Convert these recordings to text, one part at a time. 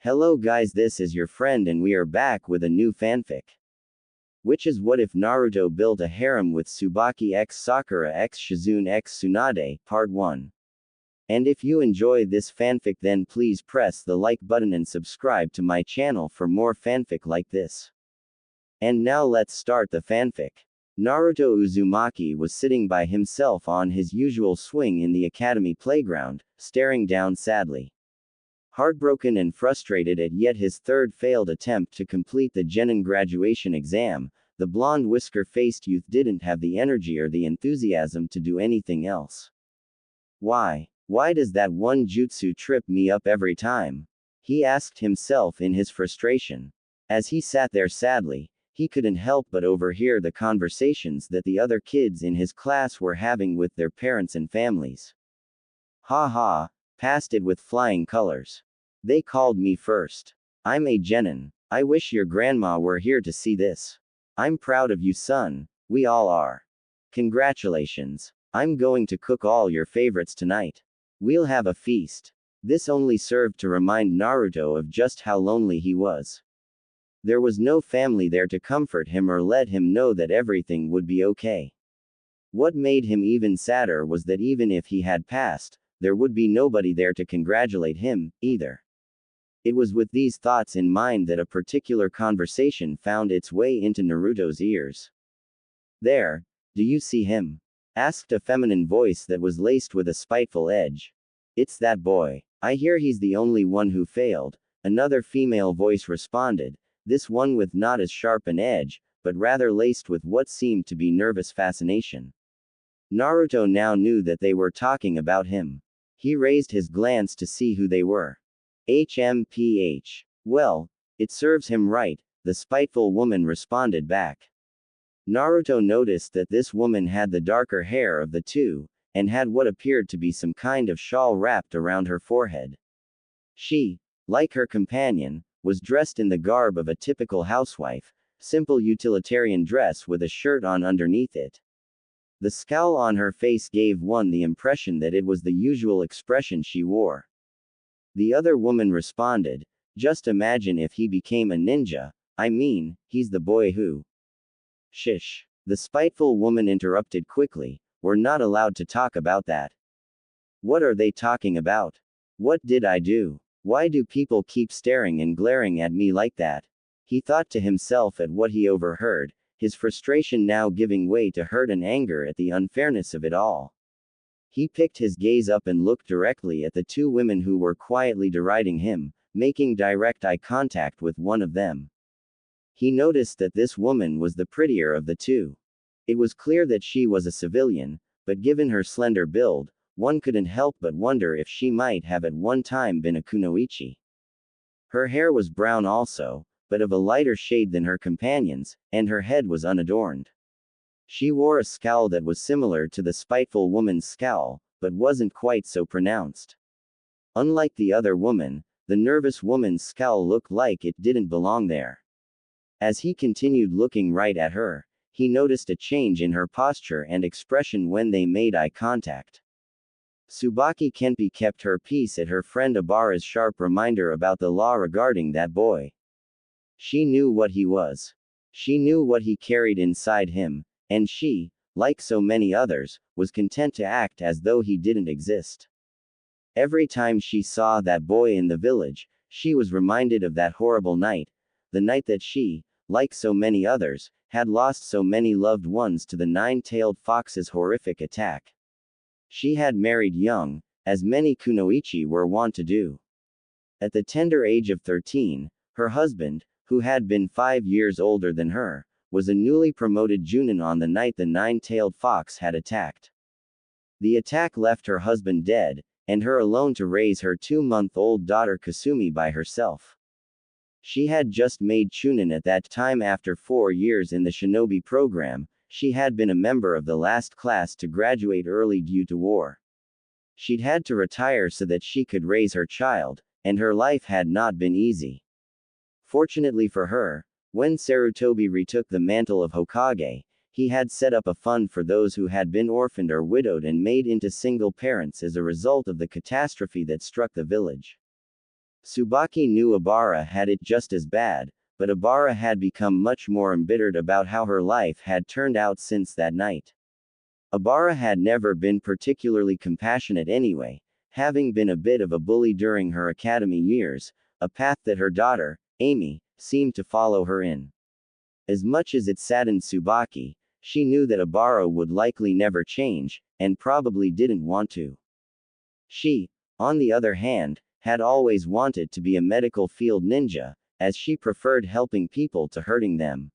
Hello guys, this is your friend and we are back with a new fanfic. Which is what if Naruto built a harem with Tsubaki x Sakura x Shizune x Tsunade, part 1. And if you enjoy this fanfic then please press the like button and subscribe to my channel for more fanfic like this. And now let's start the fanfic. Naruto Uzumaki was sitting by himself on his usual swing in the academy playground, staring down sadly. Heartbroken and frustrated at yet his third failed attempt to complete the genin graduation exam, the blonde whisker-faced youth didn't have the energy or the enthusiasm to do anything else. Why does that one jutsu trip me up every time? He asked himself in his frustration. As he sat there sadly, he couldn't help but overhear the conversations that the other kids in his class were having with their parents and families. Ha ha. Passed it with flying colors. They called me first. I'm a genin. I wish your grandma were here to see this. I'm proud of you, son. We all are. Congratulations. I'm going to cook all your favorites tonight. We'll have a feast. This only served to remind Naruto of just how lonely he was. There was no family there to comfort him or let him know that everything would be okay. What made him even sadder was that even if he had passed, there would be nobody there to congratulate him, either. It was with these thoughts in mind that a particular conversation found its way into Naruto's ears. There, do you see him? Asked a feminine voice that was laced with a spiteful edge. It's that boy. I hear he's the only one who failed, another female voice responded, this one with not as sharp an edge, but rather laced with what seemed to be nervous fascination. Naruto now knew that they were talking about him. He raised his glance to see who they were. HMPH. Well, it serves him right, the spiteful woman responded back. Naruto noticed that this woman had the darker hair of the two, and had what appeared to be some kind of shawl wrapped around her forehead. She, like her companion, was dressed in the garb of a typical housewife, simple utilitarian dress with a shirt on underneath it. The scowl on her face gave one the impression that it was the usual expression she wore. The other woman responded, just imagine if he became a ninja, I mean, he's the boy who. Shish. The spiteful woman interrupted quickly, we're not allowed to talk about that. What are they talking about? What did I do? Why do people keep staring and glaring at me like that? He thought to himself at what he overheard, his frustration now giving way to hurt and anger at the unfairness of it all. He picked his gaze up and looked directly at the two women who were quietly deriding him, making direct eye contact with one of them. He noticed that this woman was the prettier of the two. It was clear that she was a civilian, but given her slender build, one couldn't help but wonder if she might have at one time been a kunoichi. Her hair was brown also, but of a lighter shade than her companions, and her head was unadorned. She wore a scowl that was similar to the spiteful woman's scowl, but wasn't quite so pronounced. Unlike the other woman, the nervous woman's scowl looked like it didn't belong there. As he continued looking right at her, he noticed a change in her posture and expression when they made eye contact. Tsubaki Kenpi kept her peace at her friend Abara's sharp reminder about the law regarding that boy. She knew what he was. She knew what he carried inside him, and she, like so many others, was content to act as though he didn't exist. Every time she saw that boy in the village, she was reminded of that horrible night, the night that she, like so many others, had lost so many loved ones to the nine-tailed fox's horrific attack. She had married young, as many kunoichi were wont to do. At the tender age of 13, her husband, who had been 5 years older than her, was a newly promoted junin on the night the nine-tailed fox had attacked. The attack left her husband dead, and her alone to raise her 2-month-old daughter Kasumi by herself. She had just made chunin at that time after 4 years in the shinobi program. She had been a member of the last class to graduate early due to war. She'd had to retire so that she could raise her child, and her life had not been easy. Fortunately for her, when Sarutobi retook the mantle of Hokage, he had set up a fund for those who had been orphaned or widowed and made into single parents as a result of the catastrophe that struck the village. Tsubaki knew Abara had it just as bad, but Abara had become much more embittered about how her life had turned out since that night. Abara had never been particularly compassionate anyway, having been a bit of a bully during her academy years, a path that her daughter, Amy, seemed to follow her in. As much as it saddened Tsubaki, she knew that Abara would likely never change, and probably didn't want to. She, on the other hand, had always wanted to be a medical field ninja, as she preferred helping people to hurting them.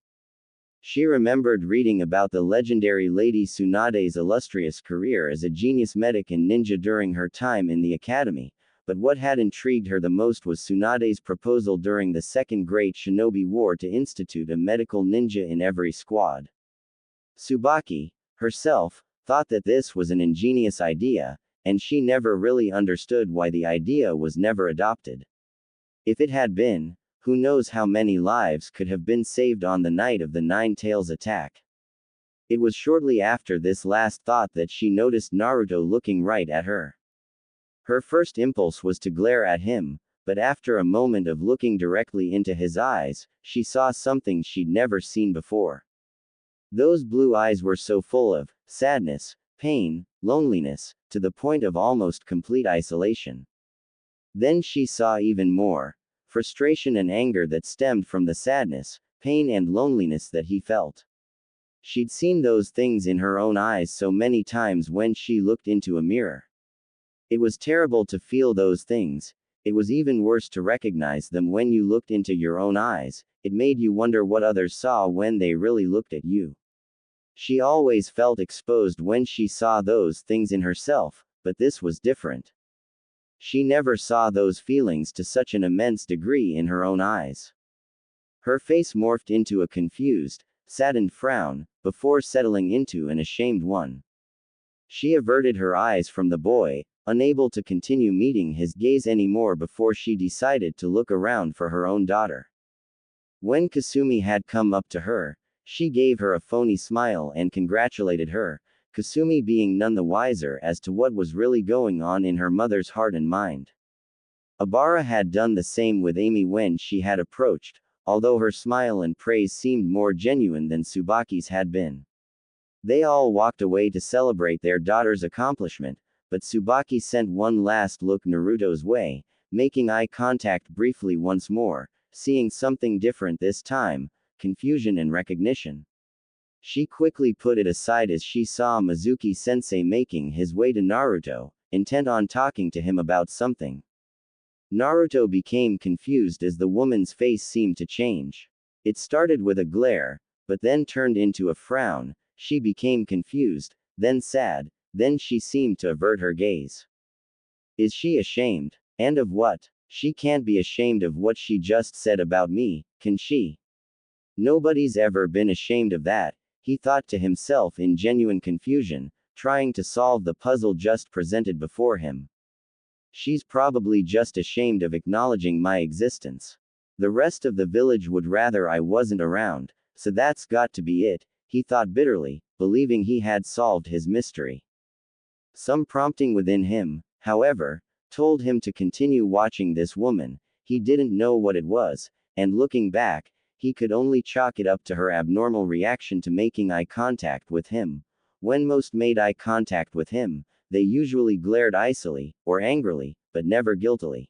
She remembered reading about the legendary Lady Tsunade's illustrious career as a genius medic and ninja during her time in the academy, but what had intrigued her the most was Tsunade's proposal during the Second Great Shinobi War to institute a medical ninja in every squad. Tsubaki, herself, thought that this was an ingenious idea, and she never really understood why the idea was never adopted. If it had been, who knows how many lives could have been saved on the night of the Nine Tails attack. It was shortly after this last thought that she noticed Naruto looking right at her. Her first impulse was to glare at him, but after a moment of looking directly into his eyes, she saw something she'd never seen before. Those blue eyes were so full of sadness, pain, loneliness, to the point of almost complete isolation. Then she saw even more frustration and anger that stemmed from the sadness, pain, and loneliness that he felt. She'd seen those things in her own eyes so many times when she looked into a mirror. It was terrible to feel those things. It was even worse to recognize them when you looked into your own eyes. It made you wonder what others saw when they really looked at you. She always felt exposed when she saw those things in herself, but this was different. She never saw those feelings to such an immense degree in her own eyes. Her face morphed into a confused, saddened frown, before settling into an ashamed one. She averted her eyes from the boy, unable to continue meeting his gaze anymore before she decided to look around for her own daughter. When Kasumi had come up to her, she gave her a phony smile and congratulated her, Kasumi being none the wiser as to what was really going on in her mother's heart and mind. Abara had done the same with Amy when she had approached, although her smile and praise seemed more genuine than Tsubaki's had been. They all walked away to celebrate their daughter's accomplishment, but Tsubaki sent one last look Naruto's way, making eye contact briefly once more, seeing something different this time, confusion and recognition. She quickly put it aside as she saw Mizuki-sensei making his way to Naruto, intent on talking to him about something. Naruto became confused as the woman's face seemed to change. It started with a glare, but then turned into a frown. She became confused, then sad, then she seemed to avert her gaze. Is she ashamed? And of what? She can't be ashamed of what she just said about me, can she? Nobody's ever been ashamed of that, he thought to himself in genuine confusion, trying to solve the puzzle just presented before him. She's probably just ashamed of acknowledging my existence. The rest of the village would rather I wasn't around, so that's got to be it, he thought bitterly, believing he had solved his mystery. Some prompting within him, however, told him to continue watching this woman. He didn't know what it was, and looking back, he could only chalk it up to her abnormal reaction to making eye contact with him. When most made eye contact with him, they usually glared icily, or angrily, but never guiltily.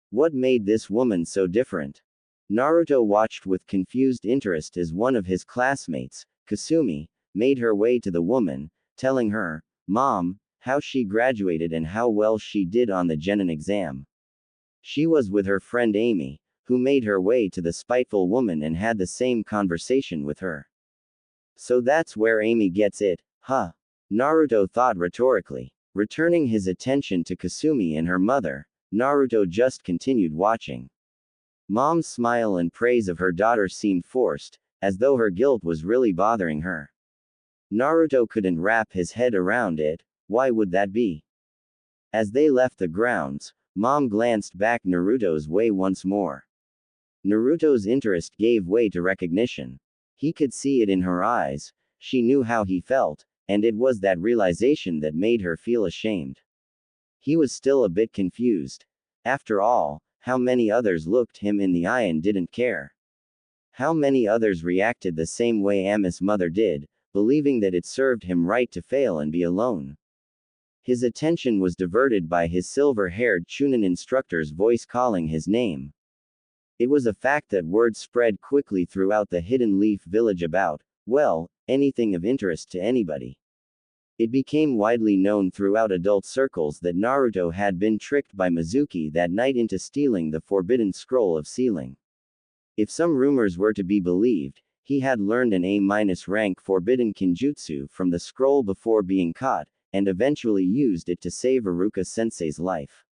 What made this woman so different? Naruto watched with confused interest as one of his classmates, Kasumi, made her way to the woman, telling her, "Mom, how she graduated and how well she did on the Genin exam." She was with her friend Amy, who made her way to the spiteful woman and had the same conversation with her. So that's where Amy gets it, huh? Naruto thought rhetorically. Returning his attention to Kasumi and her mother, Naruto just continued watching. Mom's smile and praise of her daughter seemed forced, as though her guilt was really bothering her. Naruto couldn't wrap his head around it. Why would that be? As they left the grounds, Mom glanced back Naruto's way once more. Naruto's interest gave way to recognition. He could see it in her eyes. She knew how he felt, and it was that realization that made her feel ashamed. He was still a bit confused. After all, how many others looked him in the eye and didn't care? How many others reacted the same way Ami's mother did, believing that it served him right to fail and be alone? His attention was diverted by his silver-haired Chunin instructor's voice calling his name. It was a fact that word spread quickly throughout the Hidden Leaf village about, well, anything of interest to anybody. It became widely known throughout adult circles that Naruto had been tricked by Mizuki that night into stealing the forbidden scroll of sealing. If some rumors were to be believed, he had learned an A-rank forbidden kinjutsu from the scroll before being caught, and eventually used it to save Iruka-sensei's life.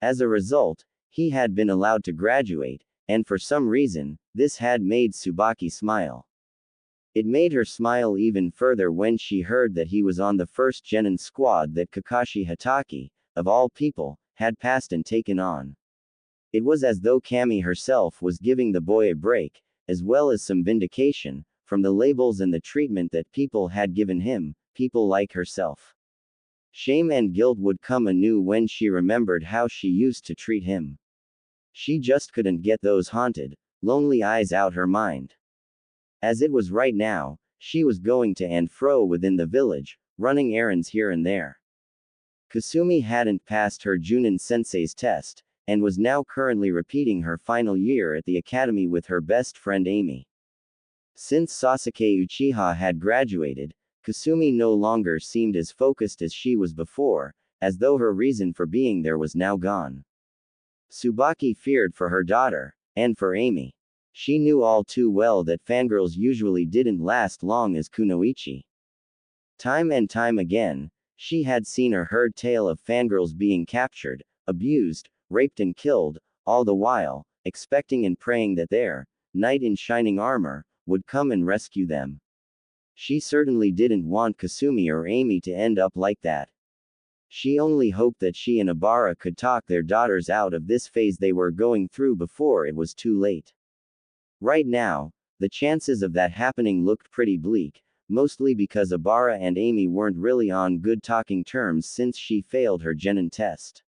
As a result, he had been allowed to graduate, and for some reason, this had made Tsubaki smile. It made her smile even further when she heard that he was on the first genin squad that Kakashi Hatake, of all people, had passed and taken on. It was as though Kami herself was giving the boy a break, as well as some vindication, from the labels and the treatment that people had given him, people like herself. Shame and guilt would come anew when she remembered how she used to treat him. She just couldn't get those haunted, lonely eyes out her mind. As it was right now, she was going to and fro within the village, running errands here and there. Kasumi hadn't passed her Junin sensei's test, and was now currently repeating her final year at the academy with her best friend Amy. Since Sasuke Uchiha had graduated, Kasumi no longer seemed as focused as she was before, as though her reason for being there was now gone. Tsubaki feared for her daughter, and for Amy. She knew all too well that fangirls usually didn't last long as kunoichi. Time and time again, she had seen or heard tale of fangirls being captured, abused, raped and killed, all the while, expecting and praying that their knight in shining armor would come and rescue them. She certainly didn't want Kasumi or Amy to end up like that. She only hoped that she and Ibara could talk their daughters out of this phase they were going through before it was too late. Right now, the chances of that happening looked pretty bleak, mostly because Ibara and Amy weren't really on good talking terms since she failed her genin test.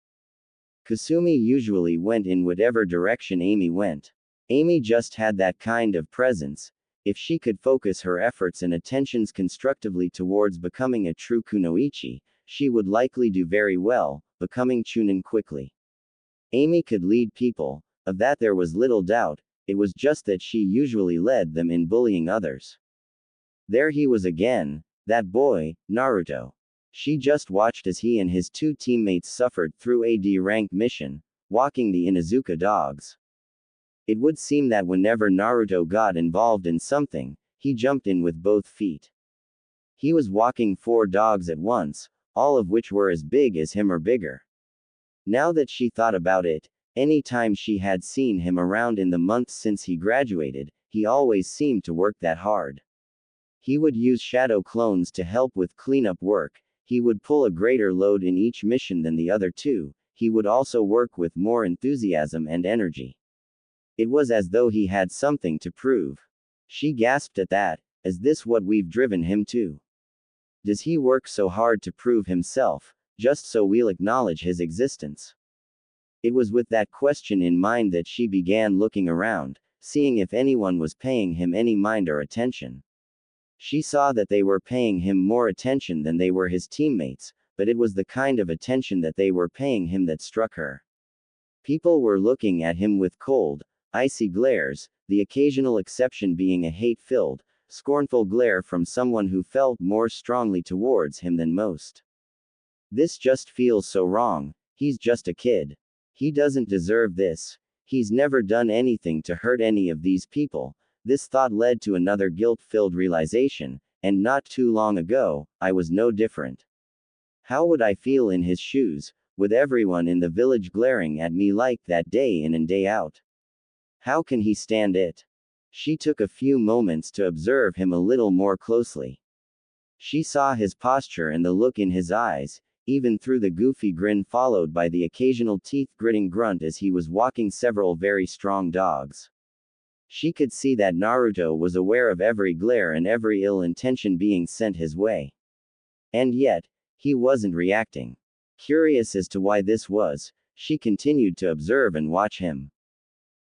Kasumi usually went in whatever direction Amy went. Amy just had that kind of presence. If she could focus her efforts and attentions constructively towards becoming a true kunoichi, she would likely do very well, becoming Chunin quickly. Amy could lead people, of that there was little doubt. It was just that she usually led them in bullying others. There he was again, that boy, Naruto. She just watched as he and his two teammates suffered through a D-rank mission, walking the Inuzuka dogs. It would seem that whenever Naruto got involved in something, he jumped in with both feet. He was walking 4 dogs at once, all of which were as big as him or bigger. Now that she thought about it, any time she had seen him around in the months since he graduated, he always seemed to work that hard. He would use shadow clones to help with cleanup work, he would pull a greater load in each mission than the other two, he would also work with more enthusiasm and energy. It was as though he had something to prove. She gasped at that. Is this what we've driven him to? Does he work so hard to prove himself, just so we'll acknowledge his existence? It was with that question in mind that she began looking around, seeing if anyone was paying him any mind or attention. She saw that they were paying him more attention than they were his teammates, but it was the kind of attention that they were paying him that struck her. People were looking at him with cold, icy glares, the occasional exception being a hate-filled, scornful glare from someone who felt more strongly towards him than most. This just feels so wrong. He's just a kid. He doesn't deserve this. He's never done anything to hurt any of these people. This thought led to another guilt-filled realization, and not too long ago, I was no different. How would I feel in his shoes, with everyone in the village glaring at me like that day in and day out? How can he stand it? She took a few moments to observe him a little more closely. She saw his posture and the look in his eyes, even through the goofy grin followed by the occasional teeth-gritting grunt as he was walking several very strong dogs. She could see that Naruto was aware of every glare and every ill intention being sent his way. And yet, he wasn't reacting. Curious as to why this was, She continued to observe and watch him.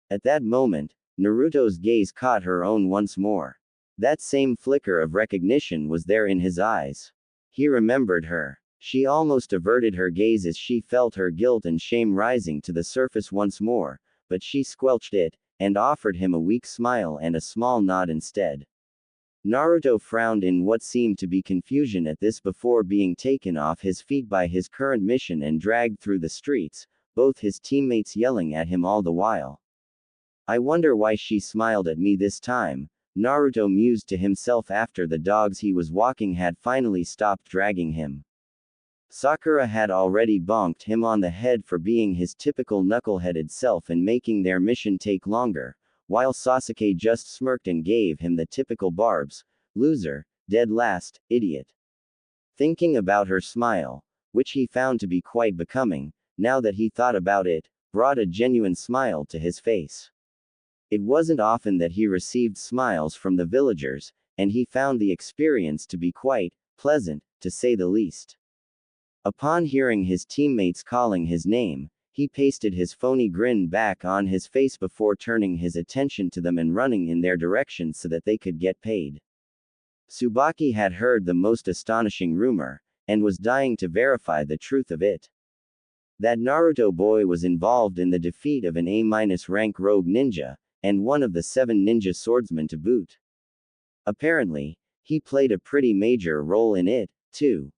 At that moment, Naruto's gaze caught her own once more. That same flicker of recognition was there in his eyes. He remembered her. She almost averted her gaze as she felt her guilt and shame rising to the surface once more, but she squelched it, and offered him a weak smile and a small nod instead. Naruto frowned in what seemed to be confusion at this before being taken off his feet by his current mission and dragged through the streets, both his teammates yelling at him all the while. I wonder why she smiled at me this time, Naruto mused to himself after the dogs he was walking had finally stopped dragging him. Sakura had already bonked him on the head for being his typical knuckleheaded self and making their mission take longer, while Sasuke just smirked and gave him the typical barbs, loser, dead last, idiot. Thinking about her smile, which he found to be quite becoming, now that he thought about it, brought a genuine smile to his face. It wasn't often that he received smiles from the villagers, and he found the experience to be quite pleasant, to say the least. Upon hearing his teammates calling his name, he pasted his phony grin back on his face before turning his attention to them and running in their direction so that they could get paid. Tsubaki had heard the most astonishing rumor, and was dying to verify the truth of it. That Naruto boy was involved in the defeat of an A-rank rogue ninja, and one of the 7 ninja swordsmen to boot. Apparently, he played a pretty major role in it, too.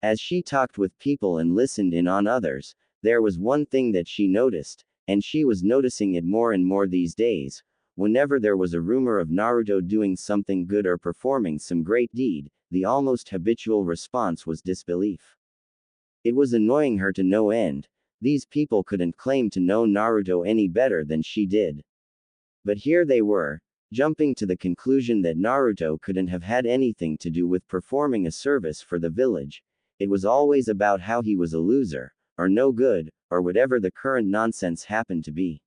As she talked with people and listened in on others, there was one thing that she noticed, and she was noticing it more and more these days. Whenever there was a rumor of Naruto doing something good or performing some great deed, the almost habitual response was disbelief. It was annoying her to no end. These people couldn't claim to know Naruto any better than she did. But here they were, jumping to the conclusion that Naruto couldn't have had anything to do with performing a service for the village. It was always about how he was a loser, or no good, or whatever the current nonsense happened to be.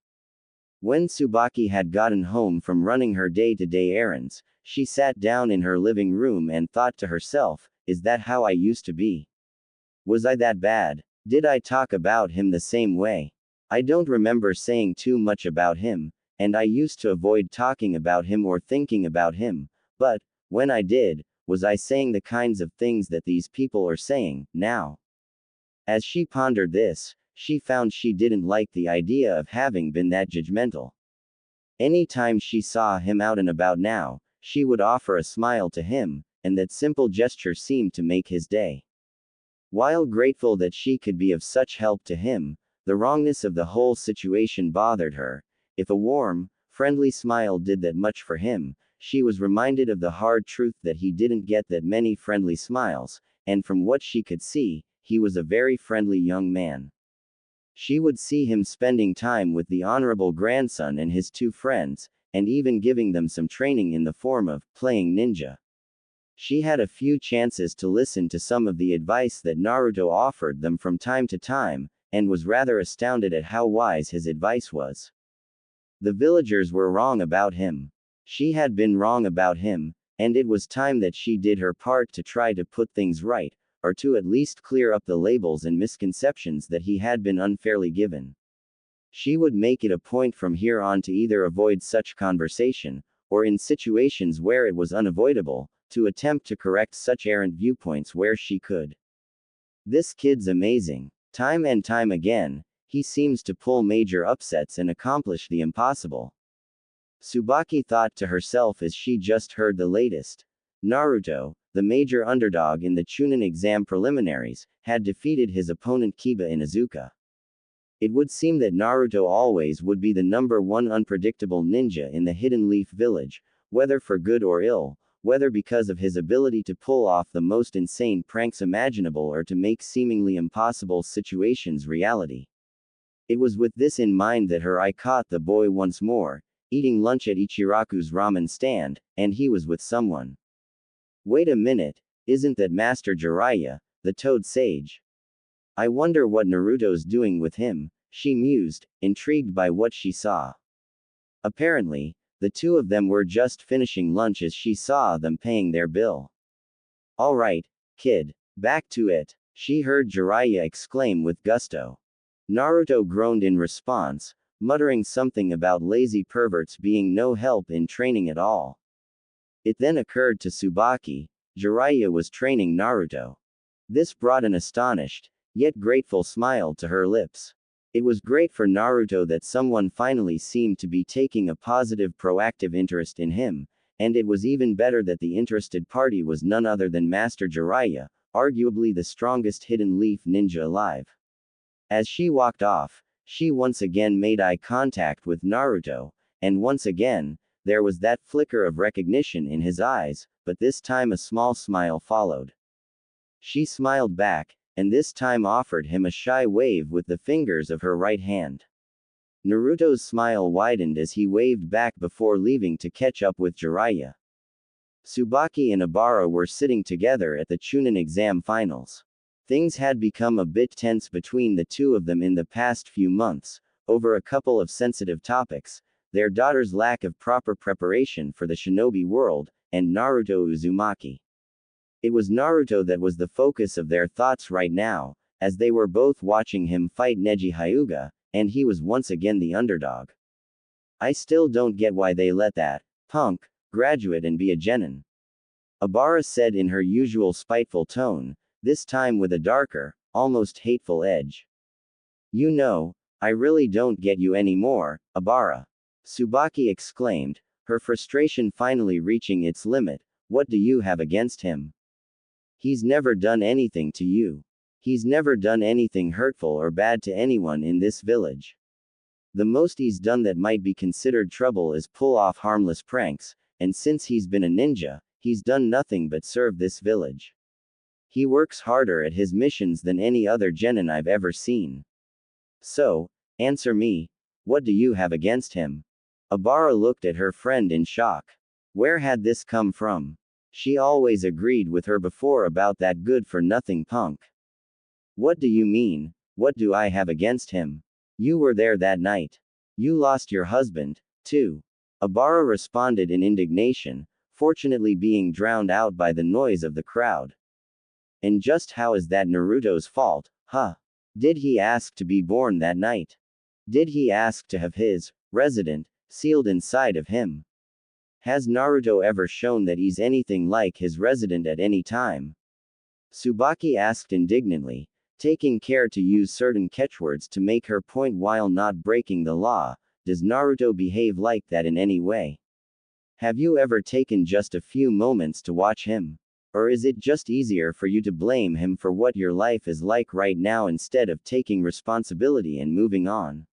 When Tsubaki had gotten home from running her day-to-day errands, she sat down in her living room and thought to herself, is that how I used to be? Was I that bad? Did I talk about him the same way? I don't remember saying too much about him, and I used to avoid talking about him or thinking about him, but, when I did, was I saying the kinds of things that these people are saying, now? As she pondered this, she found she didn't like the idea of having been that judgmental. Any time she saw him out and about now, she would offer a smile to him, and that simple gesture seemed to make his day. While grateful that she could be of such help to him, the wrongness of the whole situation bothered her. If a warm, friendly smile did that much for him, she was reminded of the hard truth that he didn't get that many friendly smiles, and from what she could see, he was a very friendly young man. She would see him spending time with the honorable grandson and his 2 friends, and even giving them some training in the form of playing ninja. She had a few chances to listen to some of the advice that Naruto offered them from time to time, and was rather astounded at how wise his advice was. The villagers were wrong about him. She had been wrong about him, and it was time that she did her part to try to put things right, or to at least clear up the labels and misconceptions that he had been unfairly given. She would make it a point from here on to either avoid such conversation, or in situations where it was unavoidable, to attempt to correct such errant viewpoints where she could. This kid's amazing. Time and time again, he seems to pull major upsets and accomplish the impossible. Tsubaki thought to herself as she just heard the latest. Naruto, the major underdog in the Chunin exam preliminaries, had defeated his opponent Kiba Inuzuka. It would seem that Naruto always would be the #1 unpredictable ninja in the Hidden Leaf Village, whether for good or ill, whether because of his ability to pull off the most insane pranks imaginable or to make seemingly impossible situations reality. It was with this in mind that her eye caught the boy once more, eating lunch at Ichiraku's ramen stand, and he was with someone. Wait a minute, isn't that Master Jiraiya, the Toad Sage? I wonder what Naruto's doing with him, she mused, intrigued by what she saw. Apparently, the 2 of them were just finishing lunch as she saw them paying their bill. All right, kid, back to it, she heard Jiraiya exclaim with gusto. Naruto groaned in response, muttering something about lazy perverts being no help in training at all. It then occurred to Tsubaki, Jiraiya was training Naruto. This brought an astonished, yet grateful smile to her lips. It was great for Naruto that someone finally seemed to be taking a positive proactive interest in him, and it was even better that the interested party was none other than Master Jiraiya, arguably the strongest hidden leaf ninja alive. As she walked off, she once again made eye contact with Naruto, and once again, there was that flicker of recognition in his eyes, but this time a small smile followed. She smiled back, and this time offered him a shy wave with the fingers of her right hand. Naruto's smile widened as he waved back before leaving to catch up with Jiraiya. Tsubaki and Obara were sitting together at the Chunin exam finals. Things had become a bit tense between the two of them in the past few months, over a couple of sensitive topics, their daughter's lack of proper preparation for the shinobi world, and Naruto Uzumaki. It was Naruto that was the focus of their thoughts right now, as they were both watching him fight Neji Hyuga, and he was once again the underdog. I still don't get why they let that punk graduate and be a genin. Obara said in her usual spiteful tone, this time with a darker, almost hateful edge. You know, I really don't get you anymore, Obara. Tsubaki exclaimed, her frustration finally reaching its limit. What do you have against him? He's never done anything to you. He's never done anything hurtful or bad to anyone in this village. The most he's done that might be considered trouble is pull off harmless pranks, and since he's been a ninja, he's done nothing but serve this village. He works harder at his missions than any other genin I've ever seen. So, answer me, what do you have against him? Obara looked at her friend in shock. Where had this come from? She always agreed with her before about that good-for-nothing punk. What do you mean, what do I have against him? You were there that night. You lost your husband, too. Obara responded in indignation, fortunately being drowned out by the noise of the crowd. And just how is that Naruto's fault, huh? Did he ask to be born that night? Did he ask to have his resident sealed inside of him? Has Naruto ever shown that he's anything like his resident at any time? Tsubaki asked indignantly, taking care to use certain catchwords to make her point while not breaking the law. Does Naruto behave like that in any way? Have you ever taken just a few moments to watch him? Or is it just easier for you to blame him for what your life is like right now instead of taking responsibility and moving on?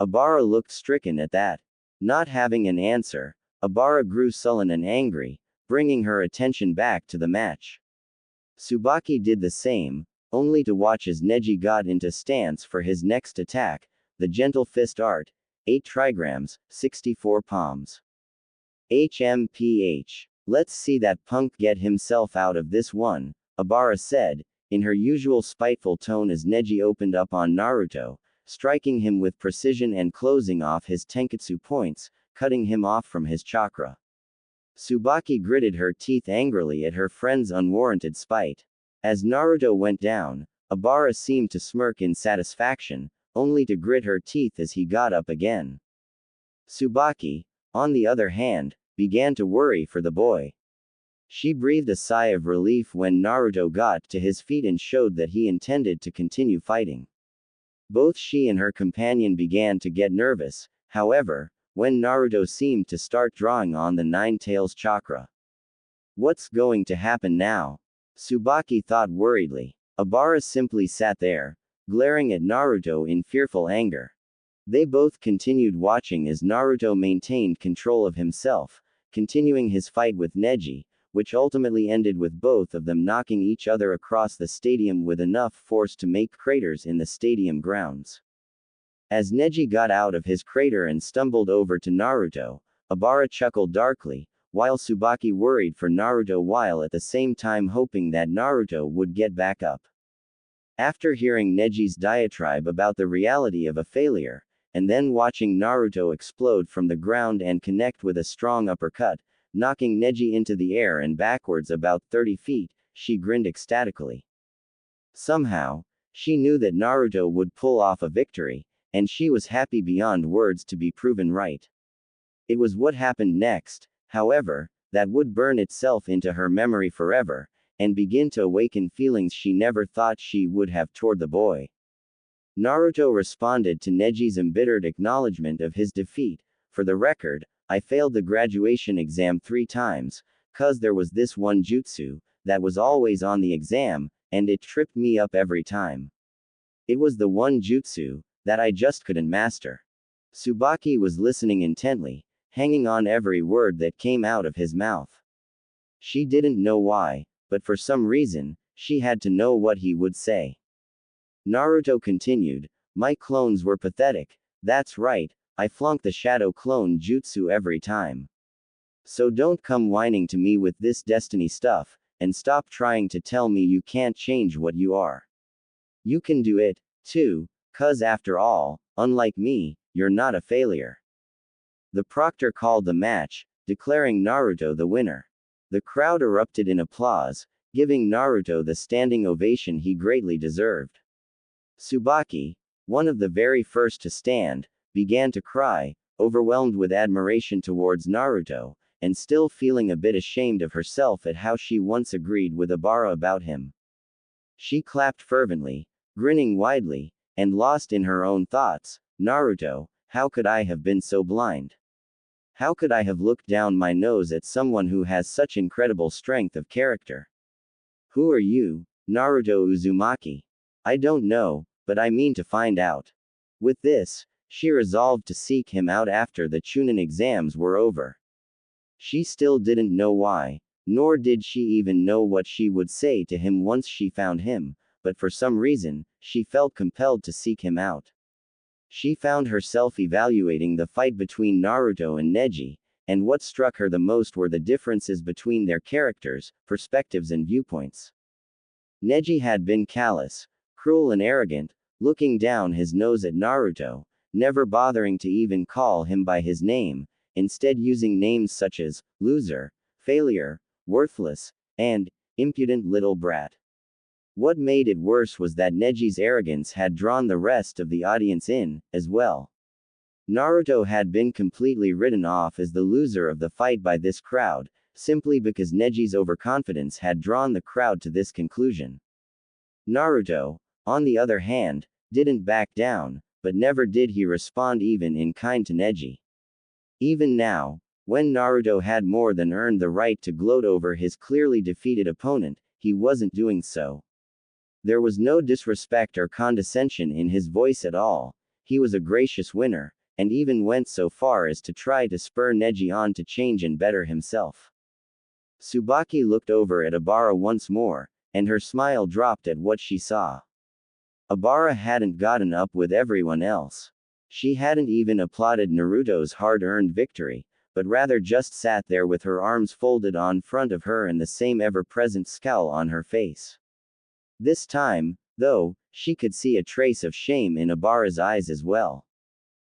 Obara looked stricken at that. Not having an answer, Obara grew sullen and angry, bringing her attention back to the match. Tsubaki did the same, only to watch as Neji got into stance for his next attack, the gentle fist art, 8 trigrams, 64 palms. HMPH. Let's see that punk get himself out of this one, Obara said, in her usual spiteful tone as Neji opened up on Naruto, striking him with precision and closing off his tenketsu points, cutting him off from his chakra. Tsubaki gritted her teeth angrily at her friend's unwarranted spite. As Naruto went down, Obara seemed to smirk in satisfaction, only to grit her teeth as he got up again. Tsubaki, on the other hand, began to worry for the boy. She breathed a sigh of relief when Naruto got to his feet and showed that he intended to continue fighting. Both she and her companion began to get nervous, however, when Naruto seemed to start drawing on the Nine Tails chakra. What's going to happen now? Tsubaki thought worriedly. Obara simply sat there, glaring at Naruto in fearful anger. They both continued watching as Naruto maintained control of himself, continuing his fight with Neji, which ultimately ended with both of them knocking each other across the stadium with enough force to make craters in the stadium grounds. As Neji got out of his crater and stumbled over to Naruto, Obara chuckled darkly, while Tsubaki worried for Naruto while at the same time hoping that Naruto would get back up. After hearing Neji's diatribe about the reality of a failure, and then watching Naruto explode from the ground and connect with a strong uppercut, knocking Neji into the air and backwards about 30 feet, she grinned ecstatically. Somehow, She knew that Naruto would pull off a victory, and she was happy beyond words to be proven right. It was what happened next, however, that would burn itself into her memory forever, and begin to awaken feelings she never thought she would have toward the boy. Naruto responded to Neji's embittered acknowledgement of his defeat. For the record, I failed the graduation exam 3 times, 'cause there was this one jutsu that was always on the exam, and it tripped me up every time. It was the one jutsu that I just couldn't master. Tsubaki was listening intently, hanging on every word that came out of his mouth. She didn't know why, but for some reason, she had to know what he would say. Naruto continued, "My clones were pathetic, that's right, I flunked the shadow clone jutsu every time. So don't come whining to me with this destiny stuff, and stop trying to tell me you can't change what you are. You can do it, too, 'cause after all, unlike me, you're not a failure." The proctor called the match, declaring Naruto the winner. The crowd erupted in applause, giving Naruto the standing ovation he greatly deserved. Tsubaki, one of the very first to stand, began to cry, overwhelmed with admiration towards Naruto, and still feeling a bit ashamed of herself at how she once agreed with Obara about him. She clapped fervently, grinning widely, and lost in her own thoughts. Naruto, how could I have been so blind? How could I have looked down my nose at someone who has such incredible strength of character? Who are you, Naruto Uzumaki? I don't know, but I mean to find out. With this, she resolved to seek him out after the Chunin exams were over. She still didn't know why, nor did she even know what she would say to him once she found him, but for some reason, she felt compelled to seek him out. She found herself evaluating the fight between Naruto and Neji, and what struck her the most were the differences between their characters, perspectives and viewpoints. Neji had been callous, cruel and arrogant, looking down his nose at Naruto, never bothering to even call him by his name, instead using names such as loser, failure, worthless, and impudent little brat. What made it worse was that Neji's arrogance had drawn the rest of the audience in, as well. Naruto had been completely written off as the loser of the fight by this crowd, simply because Neji's overconfidence had drawn the crowd to this conclusion. Naruto, on the other hand, didn't back down, but never did he respond even in kind to Neji. Even now, when Naruto had more than earned the right to gloat over his clearly defeated opponent, he wasn't doing so. There was no disrespect or condescension in his voice at all. He was a gracious winner, and even went so far as to try to spur Neji on to change and better himself. Tsubaki looked over at Obara once more, and her smile dropped at what she saw. Obara hadn't gotten up with everyone else. She hadn't even applauded Naruto's hard-earned victory, but rather just sat there with her arms folded on front of her and the same ever-present scowl on her face. This time, though, she could see a trace of shame in Obara's eyes as well.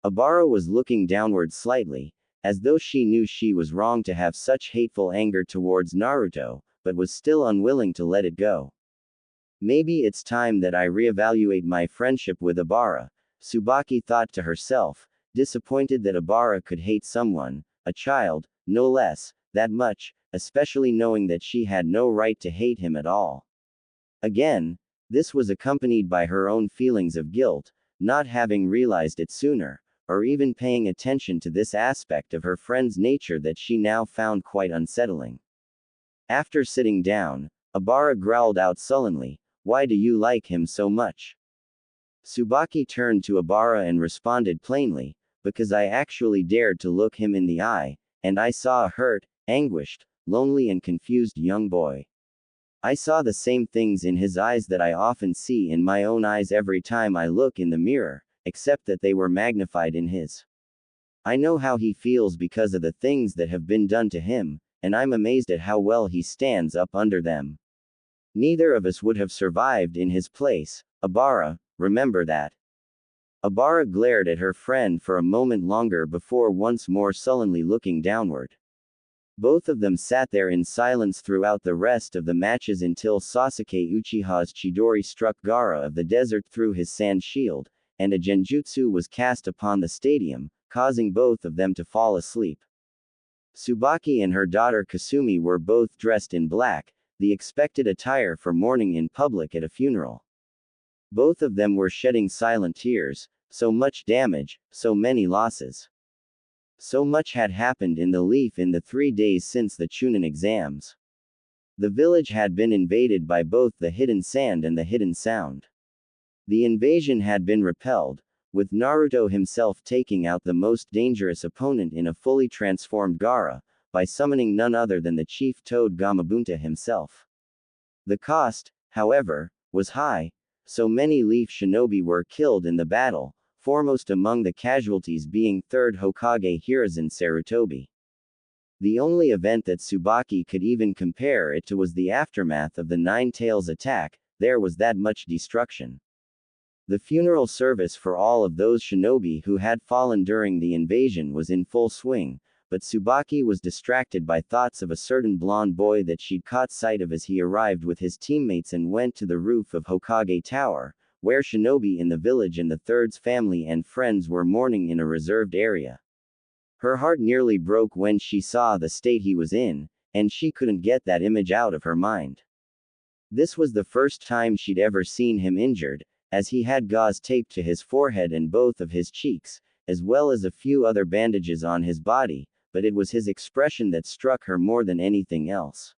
Obara was looking downward slightly, as though she knew she was wrong to have such hateful anger towards Naruto, but was still unwilling to let it go. Maybe it's time that I reevaluate my friendship with Obara, Tsubaki thought to herself, disappointed that Obara could hate someone, a child, no less, that much, especially knowing that she had no right to hate him at all. Again, this was accompanied by her own feelings of guilt, not having realized it sooner, or even paying attention to this aspect of her friend's nature that she now found quite unsettling. After sitting down, Obara growled out sullenly, "Why do you like him so much?" Tsubaki turned to Obara and responded plainly, "Because I actually dared to look him in the eye, and I saw a hurt, anguished, lonely and confused young boy. I saw the same things in his eyes that I often see in my own eyes every time I look in the mirror, except that they were magnified in his. I know how he feels because of the things that have been done to him, and I'm amazed at how well he stands up under them. Neither of us would have survived in his place, Obara, remember that." Obara glared at her friend for a moment longer before once more sullenly looking downward. Both of them sat there in silence throughout the rest of the matches until Sasuke Uchiha's Chidori struck Gaara of the desert through his sand shield, and a genjutsu was cast upon the stadium, causing both of them to fall asleep. Tsubaki and her daughter Kasumi were both dressed in black, the expected attire for mourning in public at a funeral. Both of them were shedding silent tears, so much damage, so many losses. So much had happened in the Leaf in the 3 days since the Chunin exams. The village had been invaded by both the Hidden Sand and the Hidden Sound. The invasion had been repelled, with Naruto himself taking out the most dangerous opponent in a fully transformed Gaara, by summoning none other than the chief Toad Gamabunta himself. The cost, however, was high, so many Leaf shinobi were killed in the battle, foremost among the casualties being 3rd Hokage Hiruzen Sarutobi. The only event that Tsubaki could even compare it to was the aftermath of the Nine Tails attack. There was that much destruction. The funeral service for all of those shinobi who had fallen during the invasion was in full swing, but Tsubaki was distracted by thoughts of a certain blonde boy that she'd caught sight of as he arrived with his teammates and went to the roof of Hokage Tower, where shinobi in the village and the Third's family and friends were mourning in a reserved area. Her heart nearly broke when she saw the state he was in, and she couldn't get that image out of her mind. This was the first time she'd ever seen him injured, as he had gauze taped to his forehead and both of his cheeks, as well as a few other bandages on his body, but it was his expression that struck her more than anything else.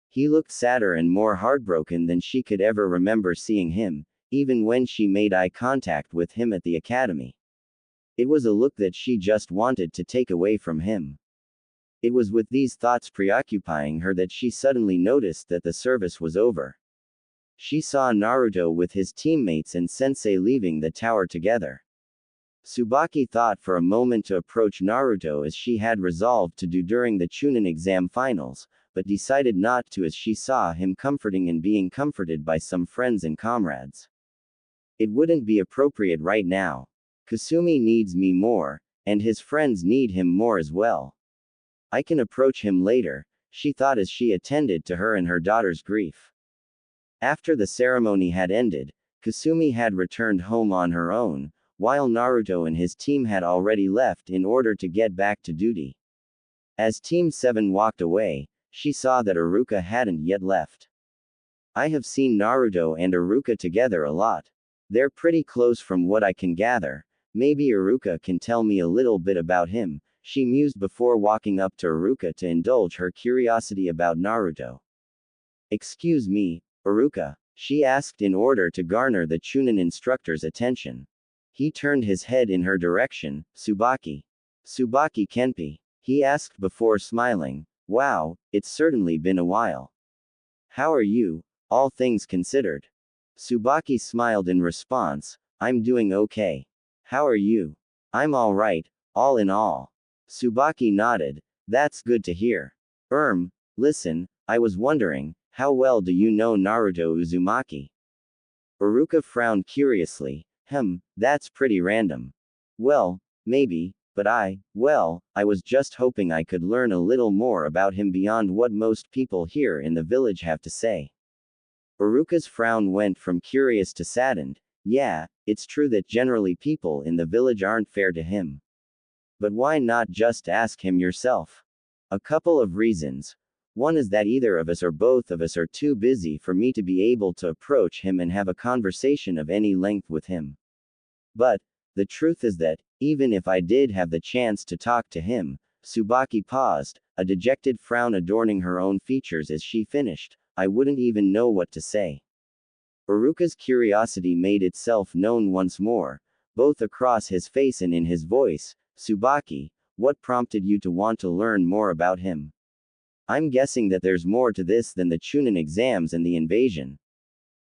He looked sadder and more heartbroken than she could ever remember seeing him, even when she made eye contact with him at the academy. It was a look that she just wanted to take away from him. It was with these thoughts preoccupying her that she suddenly noticed that the service was over. She saw Naruto with his teammates and Sensei leaving the tower together. Tsubaki thought for a moment to approach Naruto as she had resolved to do during the Chunin exam finals, but decided not to as she saw him comforting and being comforted by some friends and comrades. It wouldn't be appropriate right now. Kasumi needs me more, and his friends need him more as well. I can approach him later, she thought as she attended to her and her daughter's grief. After the ceremony had ended, Kasumi had returned home on her own, while Naruto and his team had already left in order to get back to duty. As Team 7 walked away, she saw that Iruka hadn't yet left. I have seen Naruto and Iruka together a lot. They're pretty close from what I can gather. Maybe Iruka can tell me a little bit about him, she mused before walking up to Iruka to indulge her curiosity about Naruto. Excuse me, Iruka, she asked in order to garner the Chunin instructor's attention. He turned his head in her direction. Tsubaki. Tsubaki Kenpi, he asked before smiling. Wow, it's certainly been a while. How are you, all things considered? Tsubaki smiled in response. I'm doing okay. How are you? I'm all right, all in all. Tsubaki nodded. That's good to hear. Listen, I was wondering, how well do you know Naruto Uzumaki? Iruka frowned curiously. That's pretty random. Well, maybe, but I was just hoping I could learn a little more about him beyond what most people here in the village have to say. Iruka's frown went from curious to saddened. Yeah, it's true that generally people in the village aren't fair to him. But why not just ask him yourself? A couple of reasons. One is that either of us or both of us are too busy for me to be able to approach him and have a conversation of any length with him. But, the truth is that, even if I did have the chance to talk to him, Tsubaki paused, a dejected frown adorning her own features as she finished, I wouldn't even know what to say. Iruka's curiosity made itself known once more, both across his face and in his voice. Tsubaki, what prompted you to want to learn more about him? I'm guessing that there's more to this than the Chunin exams and the invasion.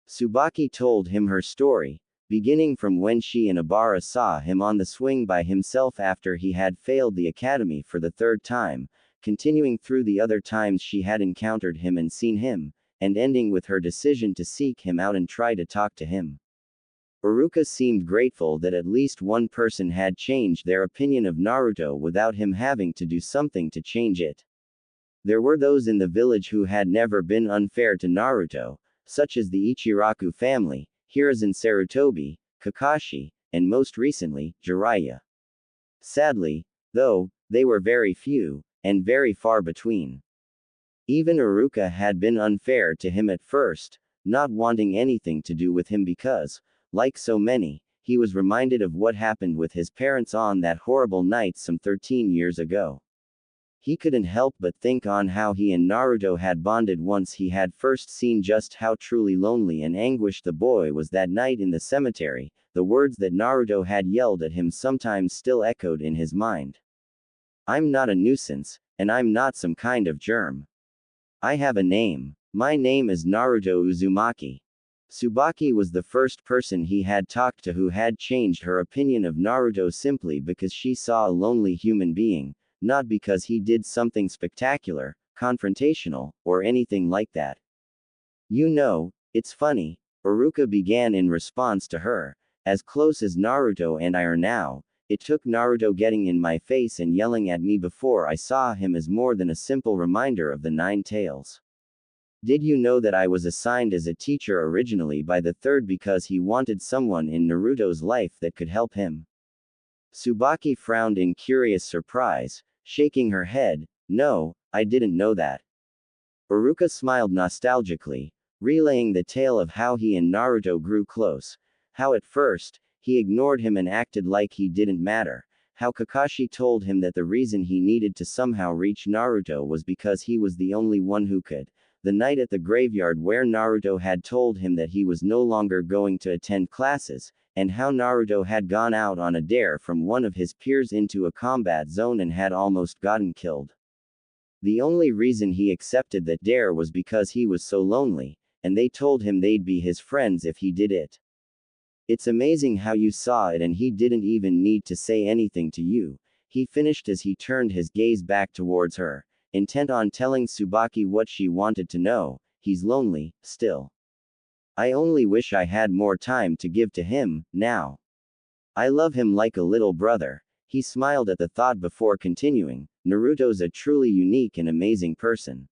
Tsubaki told him her story, beginning from when she and Ibara saw him on the swing by himself after he had failed the academy for the 3rd time, continuing through the other times she had encountered him and seen him, and ending with her decision to seek him out and try to talk to him. Iruka seemed grateful that at least one person had changed their opinion of Naruto without him having to do something to change it. There were those in the village who had never been unfair to Naruto, such as the Ichiraku family, Hiruzen Sarutobi, Kakashi, and most recently, Jiraiya. Sadly, though, they were very few, and very far between. Even Iruka had been unfair to him at first, not wanting anything to do with him because, like so many, he was reminded of what happened with his parents on that horrible night some 13 years ago. He couldn't help but think on how he and Naruto had bonded once he had first seen just how truly lonely and anguished the boy was that night in the cemetery. The words that Naruto had yelled at him sometimes still echoed in his mind. I'm not a nuisance, and I'm not some kind of germ. I have a name. My name is Naruto Uzumaki. Tsubaki was the first person he had talked to who had changed her opinion of Naruto simply because she saw a lonely human being, not because he did something spectacular, confrontational, or anything like that. You know, it's funny, Iruka began in response to her. As close as Naruto and I are now, it took Naruto getting in my face and yelling at me before I saw him as more than a simple reminder of the Nine Tails. Did you know that I was assigned as a teacher originally by the third because he wanted someone in Naruto's life that could help him? Tsubaki frowned in curious surprise, shaking her head. No, I didn't know that. Iruka smiled nostalgically, relaying the tale of how he and Naruto grew close, how at first, he ignored him and acted like he didn't matter, how Kakashi told him that the reason he needed to somehow reach Naruto was because he was the only one who could, the night at the graveyard where Naruto had told him that he was no longer going to attend classes, and how Naruto had gone out on a dare from one of his peers into a combat zone and had almost gotten killed. The only reason he accepted that dare was because he was so lonely, and they told him they'd be his friends if he did it. It's amazing how you saw it and he didn't even need to say anything to you, he finished as he turned his gaze back towards her, intent on telling Tsubaki what she wanted to know. He's lonely, still. I only wish I had more time to give to him, now. I love him like a little brother. He smiled at the thought before continuing, Naruto's a truly unique and amazing person.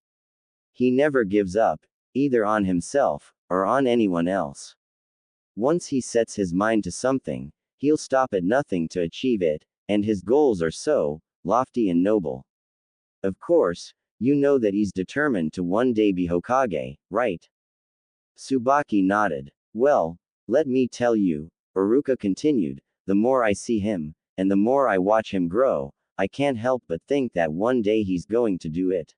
He never gives up, either on himself, or on anyone else. Once he sets his mind to something, he'll stop at nothing to achieve it, and his goals are so lofty and noble. Of course, you know that he's determined to one day be Hokage, right? Tsubaki nodded. Well, let me tell you, Iruka continued, the more I see him, and the more I watch him grow, I can't help but think that one day he's going to do it.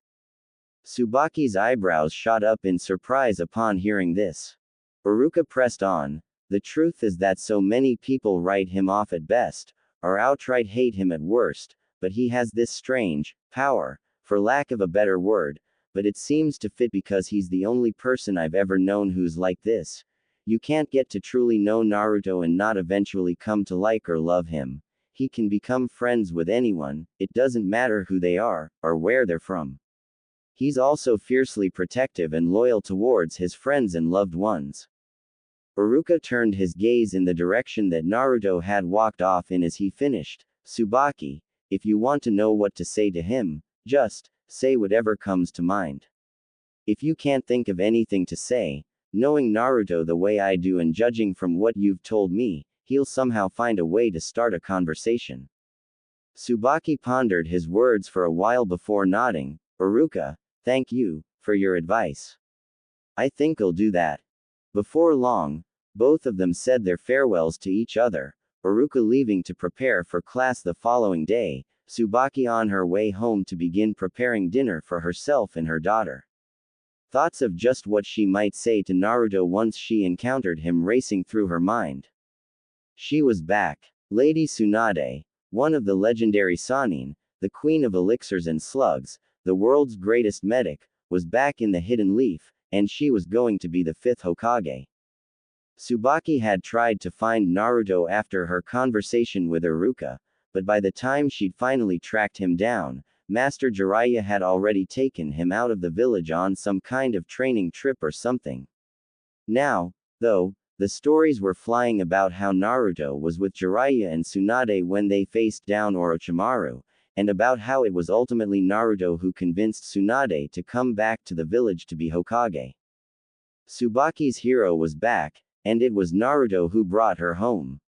Tsubaki's eyebrows shot up in surprise upon hearing this. Iruka pressed on, the truth is that so many people write him off at best, or outright hate him at worst, but he has this strange power, for lack of a better word, but it seems to fit because he's the only person I've ever known who's like this. You can't get to truly know Naruto and not eventually come to like or love him. He can become friends with anyone, it doesn't matter who they are, or where they're from. He's also fiercely protective and loyal towards his friends and loved ones. Iruka turned his gaze in the direction that Naruto had walked off in as he finished. Tsubaki, if you want to know what to say to him, just say whatever comes to mind. If you can't think of anything to say, knowing Naruto the way I do and judging from what you've told me, he'll somehow find a way to start a conversation. Tsubaki pondered his words for a while before nodding. Iruka, thank you for your advice. I think I'll do that. Before long, both of them said their farewells to each other, Iruka leaving to prepare for class the following day, Tsubaki on her way home to begin preparing dinner for herself and her daughter. Thoughts of just what she might say to Naruto once she encountered him racing through her mind. She was back. Lady Tsunade, one of the legendary Sannin, the queen of elixirs and slugs, the world's greatest medic, was back in the Hidden Leaf, and she was going to be the fifth Hokage. Tsubaki had tried to find Naruto after her conversation with Iruka, but by the time she'd finally tracked him down, Master Jiraiya had already taken him out of the village on some kind of training trip or something. Now, though, the stories were flying about how Naruto was with Jiraiya and Tsunade when they faced down Orochimaru, and about how it was ultimately Naruto who convinced Tsunade to come back to the village to be Hokage. Tsubaki's hero was back, and it was Naruto who brought her home.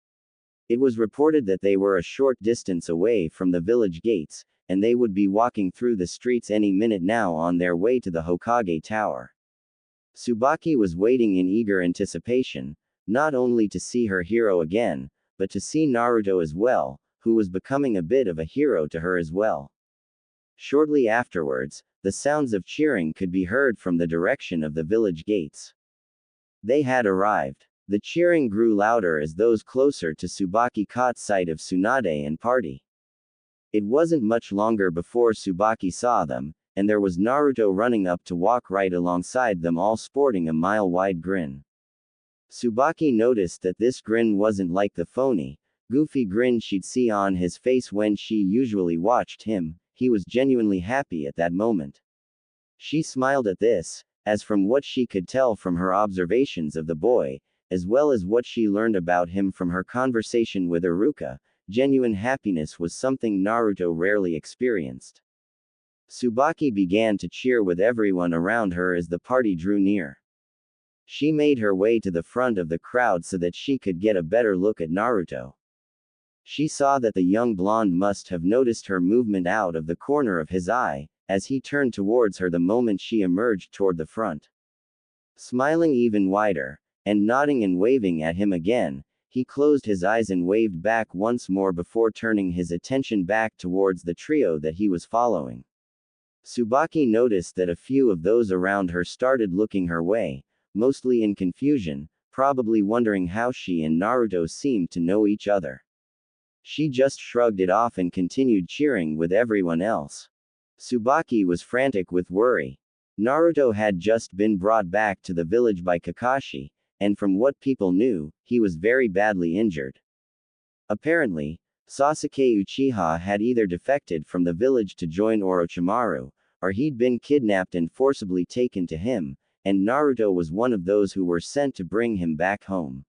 It was reported that they were a short distance away from the village gates, and they would be walking through the streets any minute now on their way to the Hokage Tower. Tsubaki was waiting in eager anticipation, not only to see her hero again, but to see Naruto as well, who was becoming a bit of a hero to her as well. Shortly afterwards, the sounds of cheering could be heard from the direction of the village gates. They had arrived. The cheering grew louder as those closer to Tsubaki caught sight of Tsunade and party. It wasn't much longer before Tsubaki saw them, and there was Naruto running up to walk right alongside them, all sporting a mile-wide grin. Tsubaki noticed that this grin wasn't like the phony, goofy grin she'd see on his face when she usually watched him. He was genuinely happy at that moment. She smiled at this, as from what she could tell from her observations of the boy, as well as what she learned about him from her conversation with Iruka, genuine happiness was something Naruto rarely experienced. Tsubaki began to cheer with everyone around her as the party drew near. She made her way to the front of the crowd so that she could get a better look at Naruto. She saw that the young blonde must have noticed her movement out of the corner of his eye, as he turned towards her the moment she emerged toward the front. Smiling even wider, and nodding and waving at him again, he closed his eyes and waved back once more before turning his attention back towards the trio that he was following. Tsubaki noticed that a few of those around her started looking her way, mostly in confusion, probably wondering how she and Naruto seemed to know each other. She just shrugged it off and continued cheering with everyone else. Tsubaki was frantic with worry. Naruto had just been brought back to the village by Kakashi, and from what people knew, he was very badly injured. Apparently, Sasuke Uchiha had either defected from the village to join Orochimaru, or he'd been kidnapped and forcibly taken to him, and Naruto was one of those who were sent to bring him back home.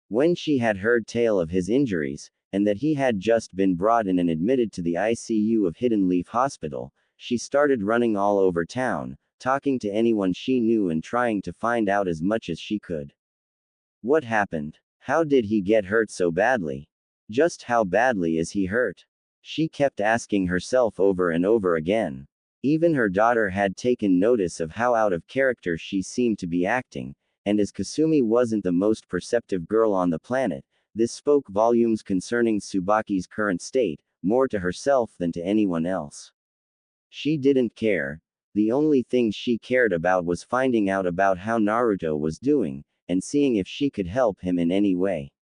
When she had heard tale of his injuries, and that he had just been brought in and admitted to the ICU of Hidden Leaf Hospital, she started running all over town, talking to anyone she knew and trying to find out as much as she could. What happened? How did he get hurt so badly? Just how badly is he hurt? She kept asking herself over and over again. Even her daughter had taken notice of how out of character she seemed to be acting, and as Kasumi wasn't the most perceptive girl on the planet, this spoke volumes concerning Tsubaki's current state, more to herself than to anyone else. She didn't care. The only thing she cared about was finding out about how Naruto was doing, and seeing if she could help him in any way.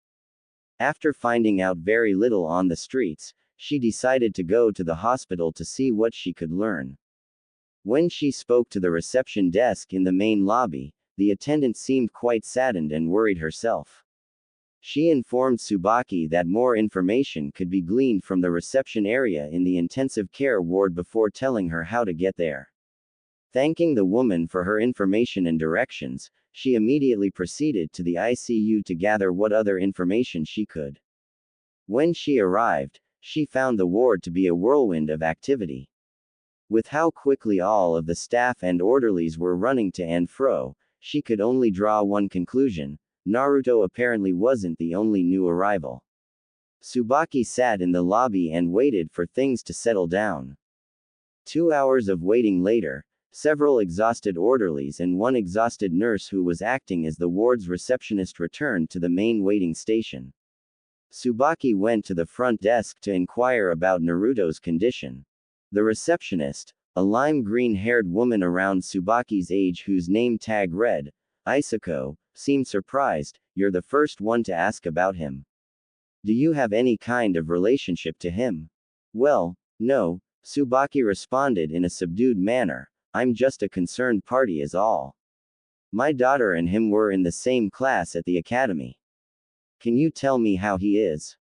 After finding out very little on the streets, she decided to go to the hospital to see what she could learn. When she spoke to the reception desk in the main lobby, the attendant seemed quite saddened and worried herself. She informed Tsubaki that more information could be gleaned from the reception area in the intensive care ward before telling her how to get there. Thanking the woman for her information and directions, she immediately proceeded to the ICU to gather what other information she could. When she arrived, she found the ward to be a whirlwind of activity. With how quickly all of the staff and orderlies were running to and fro, she could only draw one conclusion: Naruto apparently wasn't the only new arrival. Tsubaki sat in the lobby and waited for things to settle down. 2 hours of waiting later, several exhausted orderlies and one exhausted nurse who was acting as the ward's receptionist returned to the main waiting station. Tsubaki went to the front desk to inquire about Naruto's condition. The receptionist, a lime green-haired woman around Tsubaki's age whose name tag read, Isako, seemed surprised. "You're the first one to ask about him. Do you have any kind of relationship to him?" "Well, no," Tsubaki responded in a subdued manner. "I'm just a concerned party is all. My daughter and him were in the same class at the academy." "Can you tell me how he is?"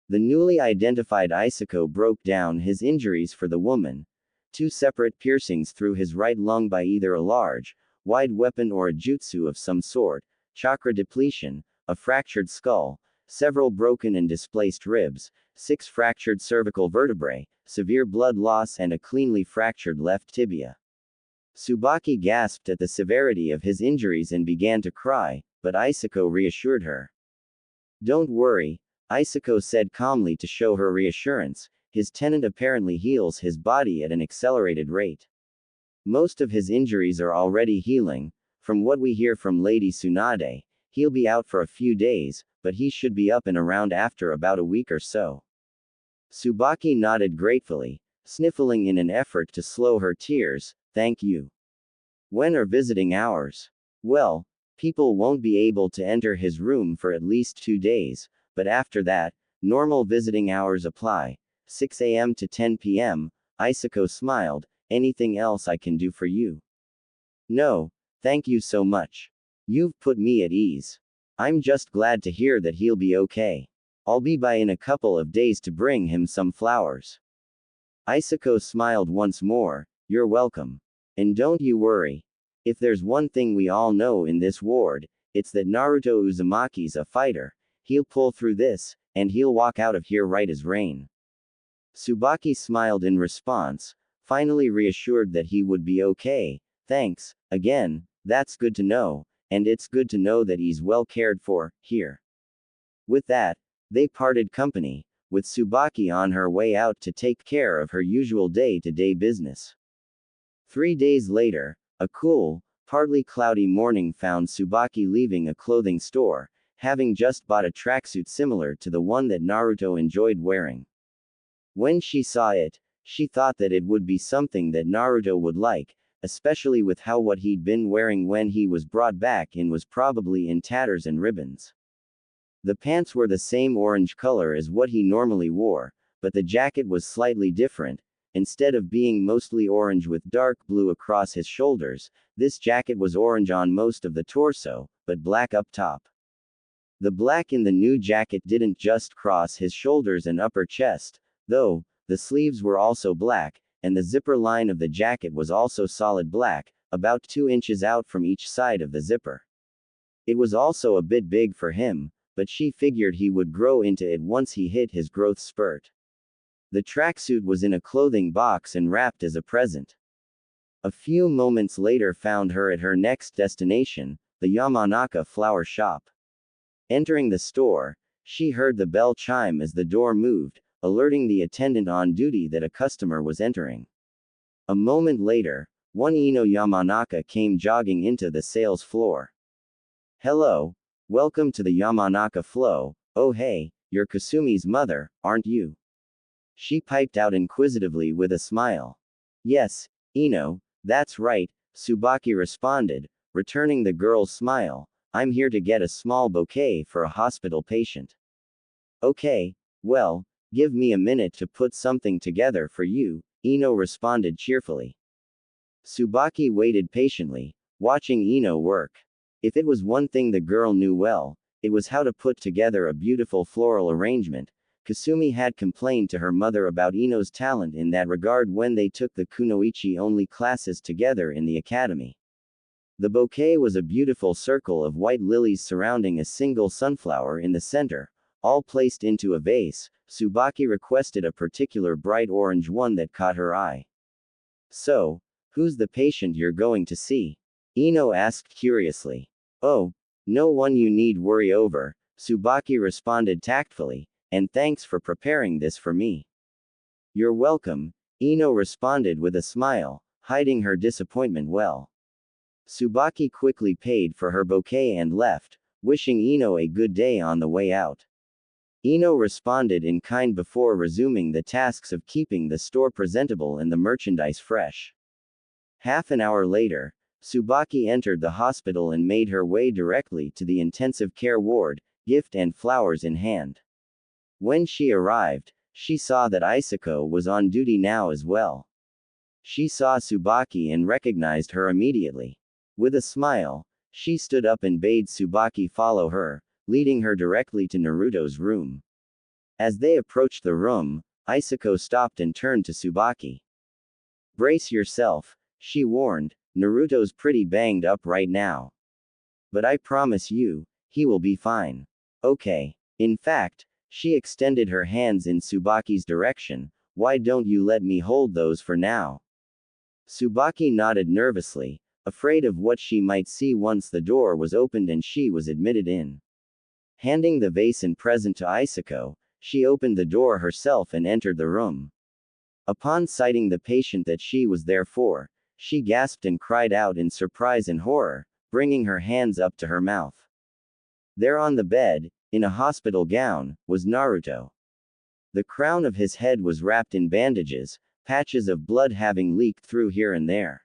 The newly identified Isako broke down his injuries for the woman: 2 separate piercings through his right lung by either a large, wide weapon or a jutsu of some sort, chakra depletion, a fractured skull, several broken and displaced ribs, 6 fractured cervical vertebrae, severe blood loss and a cleanly fractured left tibia. Tsubaki gasped at the severity of his injuries and began to cry, but Isako reassured her. Don't worry, Isako said calmly to show her reassurance, his tenant apparently heals his body at an accelerated rate. Most of his injuries are already healing. From what we hear from Lady Tsunade, he'll be out for a few days, but he should be up and around after about a week or so. Tsubaki nodded gratefully, sniffling in an effort to slow her tears. Thank you. When are visiting hours? Well, people won't be able to enter his room for at least 2 days, but after that, normal visiting hours apply. 6 a.m. to 10 p.m., Isako smiled. Anything else I can do for you? No, thank you so much. You've put me at ease. I'm just glad to hear that he'll be okay. I'll be by in a couple of days to bring him some flowers. Isako smiled once more. You're welcome. And don't you worry. If there's one thing we all know in this ward, it's that Naruto Uzumaki's a fighter. He'll pull through this, and he'll walk out of here right as rain. Tsubaki smiled in response, finally reassured that he would be okay. Thanks, again, that's good to know, and it's good to know that he's well cared for, here. With that, they parted company, with Tsubaki on her way out to take care of her usual day-to-day business. 3 days later, a cool, partly cloudy morning found Tsubaki leaving a clothing store, having just bought a tracksuit similar to the one that Naruto enjoyed wearing. When she saw it, she thought that it would be something that Naruto would like, especially with how what he'd been wearing when he was brought back in was probably in tatters and ribbons. The pants were the same orange color as what he normally wore, but the jacket was slightly different. Instead of being mostly orange with dark blue across his shoulders, this jacket was orange on most of the torso, but black up top. The black in the new jacket didn't just cross his shoulders and upper chest, though, the sleeves were also black, and the zipper line of the jacket was also solid black, about 2 inches out from each side of the zipper. It was also a bit big for him, but she figured he would grow into it once he hit his growth spurt. The tracksuit was in a clothing box and wrapped as a present. A few moments later found her at her next destination, the Yamanaka flower shop. Entering the store, she heard the bell chime as the door moved, alerting the attendant on duty that a customer was entering. A moment later, one Ino Yamanaka came jogging into the sales floor. Hello, welcome to the Yamanaka flow. Oh hey, you're Kasumi's mother, aren't you? She piped out inquisitively with a smile. Yes, Ino, that's right, Tsubaki responded, returning the girl's smile. I'm here to get a small bouquet for a hospital patient. Okay, well, give me a minute to put something together for you, Ino responded cheerfully. Tsubaki waited patiently, watching Ino work. If it was one thing the girl knew well, it was how to put together a beautiful floral arrangement. Kasumi had complained to her mother about Ino's talent in that regard when they took the kunoichi-only classes together in the academy. The bouquet was a beautiful circle of white lilies surrounding a single sunflower in the center, all placed into a vase. Tsubaki requested a particular bright orange one that caught her eye. So, who's the patient you're going to see? Ino asked curiously. Oh, no one you need worry over, Tsubaki responded tactfully, and thanks for preparing this for me. You're welcome, Ino responded with a smile, hiding her disappointment well. Tsubaki quickly paid for her bouquet and left, wishing Ino a good day on the way out. Ino responded in kind before resuming the tasks of keeping the store presentable and the merchandise fresh. Half an hour later, Tsubaki entered the hospital and made her way directly to the intensive care ward, gift and flowers in hand. When she arrived, she saw that Isako was on duty now as well. She saw Tsubaki and recognized her immediately. With a smile, she stood up and bade Tsubaki follow her, leading her directly to Naruto's room. As they approached the room, Isako stopped and turned to Tsubaki. Brace yourself, she warned, Naruto's pretty banged up right now. But I promise you, he will be fine. Okay. In fact, she extended her hands in Tsubaki's direction, Why don't you let me hold those for now? Tsubaki nodded nervously, afraid of what she might see once the door was opened and she was admitted in. Handing the vase and present to Isako, she opened the door herself and entered the room. Upon sighting the patient that she was there for, she gasped and cried out in surprise and horror, bringing her hands up to her mouth. There on the bed, in a hospital gown, was Naruto. The crown of his head was wrapped in bandages, patches of blood having leaked through here and there.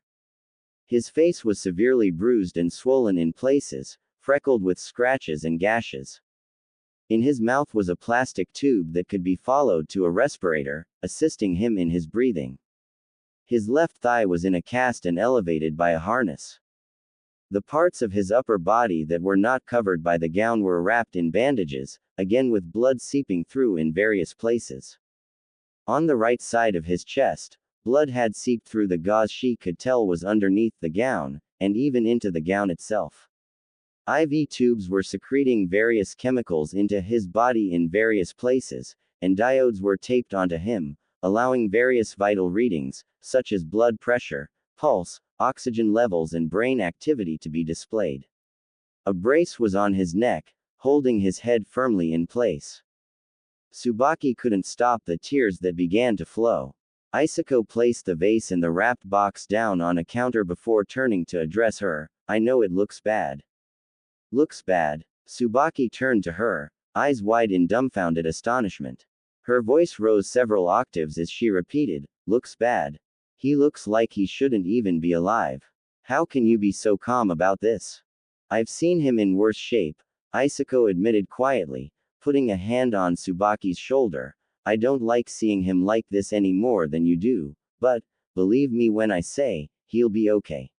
His face was severely bruised and swollen in places, freckled with scratches and gashes. In his mouth was a plastic tube that could be followed to a respirator, assisting him in his breathing. His left thigh was in a cast and elevated by a harness. The parts of his upper body that were not covered by the gown were wrapped in bandages, again with blood seeping through in various places. On the right side of his chest, blood had seeped through the gauze she could tell was underneath the gown, and even into the gown itself. IV tubes were secreting various chemicals into his body in various places, and diodes were taped onto him, allowing various vital readings, such as blood pressure, pulse, oxygen levels and brain activity to be displayed. A brace was on his neck, holding his head firmly in place. Tsubaki couldn't stop the tears that began to flow. Isako placed the vase and the wrapped box down on a counter before turning to address her. I know it looks bad. Looks bad? Tsubaki turned to her, eyes wide in dumbfounded astonishment. Her voice rose several octaves as she repeated, looks bad. He looks like he shouldn't even be alive. How can you be so calm about this? I've seen him in worse shape, Isako admitted quietly, putting a hand on Tsubaki's shoulder. I don't like seeing him like this any more than you do, but, believe me when I say, he'll be okay.